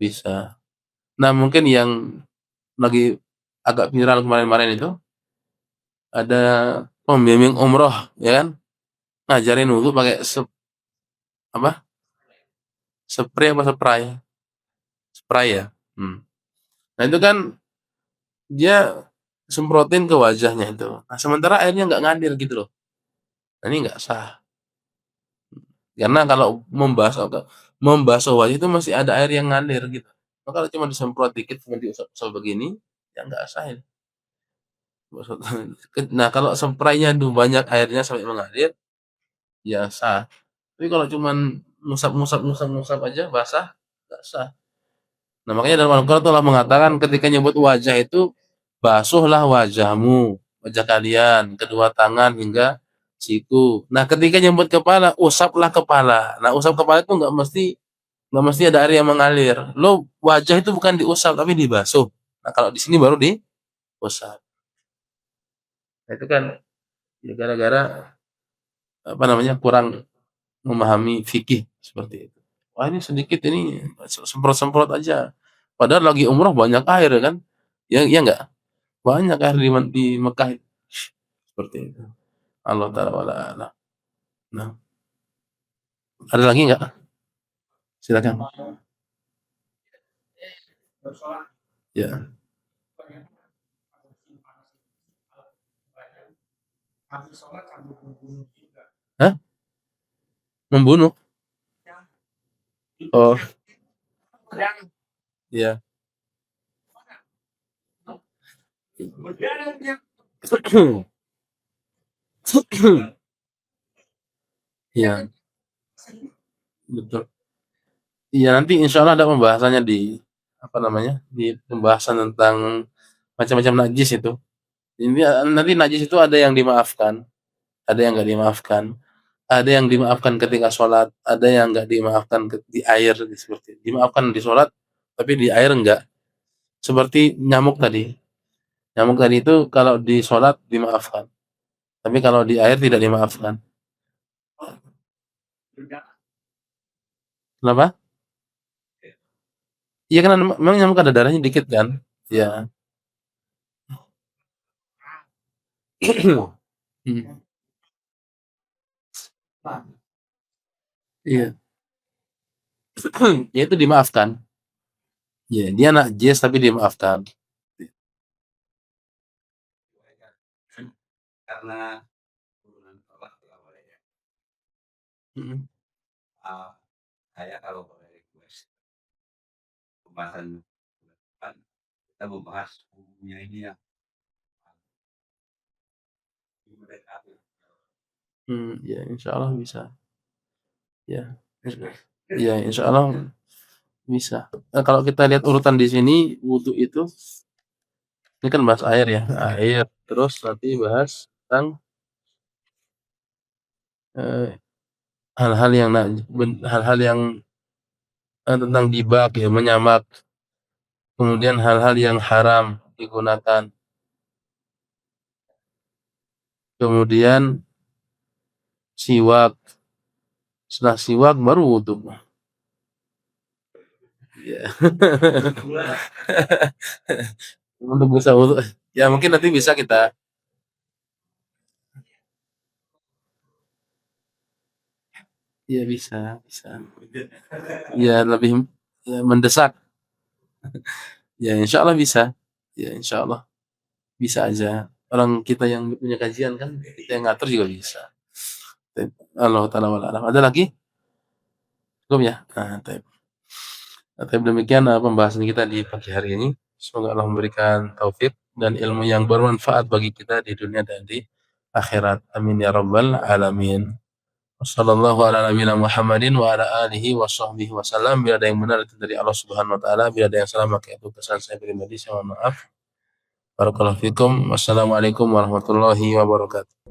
Bisa. Nah mungkin yang lagi agak viral kemarin-kemarin itu ada pembimbing umroh, ya kan? Ngajarin wudu pakai apa? Spray apa spray? Spray ya. Hmm. Nah itu kan dia semprotin ke wajahnya itu. Nah sementara airnya nggak ngalir gitu loh. Nah, ini nggak sah. Karena kalau membasuh wajah itu masih ada air yang ngalir gitu. Maka kalau cuma disemprot dikit cuma diusap-usap begini, ya nggak sah itu. Nah, kalau spraynya tuh banyak airnya sampai mengalir, ya sah. Tapi kalau cuman ngusap-ngusap aja basah, nggak sah. Nah, makanya dalam Al-Qur'an Allah mengatakan ketika nyebut wajah itu, basuhlah wajahmu, wajah kalian, kedua tangan hingga siku. Nah, ketika nyebut kepala, usaplah kepala. Nah, usap kepala itu nggak mesti ada air yang mengalir. Lo wajah itu bukan diusap tapi dibasuh. Nah, kalau di sini baru diusap. Nah, itu kan ya gara-gara apa namanya kurang memahami fikih seperti itu. Wah, ini sedikit ini semprot-semprot aja. Padahal lagi umroh banyak air kan? Ya, ya enggak? Banyak air di Mekah itu. Seperti itu. Allah taala wala a'lam. Nah, ada lagi enggak? Silakan. Ya. Hah? Membunuh? Oh, iya. Iya, betul. Iya, nanti insya Allah ada pembahasannya di apa namanya? Di pembahasan tentang macam-macam najis itu. Ini nanti najis itu ada yang dimaafkan, ada yang nggak dimaafkan. Ada yang dimaafkan ketika sholat, ada yang nggak dimaafkan di air seperti itu. Dimaafkan di sholat, tapi di air enggak. Seperti nyamuk tadi. Nyamuk tadi itu kalau di sholat dimaafkan, tapi kalau di air tidak dimaafkan. Kenapa? Iya kan memang nyamuk ada darahnya dikit kan? Iya. Hmm. Iya. Ya itu dimaafkan. Ya, dia najis tapi dimaafkan. Mm. Ya insya Allah bisa. Ya, ya insya Allah bisa. Nah, kalau kita lihat urutan di sini, wudhu itu, ini kan bahas air ya, air. Terus nanti bahas tentang eh, hal-hal yang hal-hal yang tentang dibak ya, menyamak. Kemudian hal-hal yang haram digunakan. Kemudian siwak. Setelah siwak baru wudhu. Ya. Untuk bisa wudhu. Ya mungkin nanti bisa kita. Ya bisa, bisa. Ya lebih ya, mendesak. Ya insya Allah bisa. Ya insya Allah bisa aja. Orang kita yang punya kajian kan, kita yang ngatur juga bisa. Allah taala wala alam. Ada lagi? Cukup ya? Nah, tapi demikian pembahasan kita di pagi hari ini. Semoga Allah memberikan taufik dan ilmu yang bermanfaat bagi kita di dunia dan di akhirat. Amin ya rabbal alamin. Wassallallahu ala nabiyina Muhammadin wa ala alihi wa sahbihi wasallam. Bila ada yang benar itu dari Allah Subhanahu wa taala, bila ada yang salah maka itu kesan saya pribadi. Saya mohon maaf. Barakallahu fikum. Wassalamualaikum warahmatullahi wabarakatuh.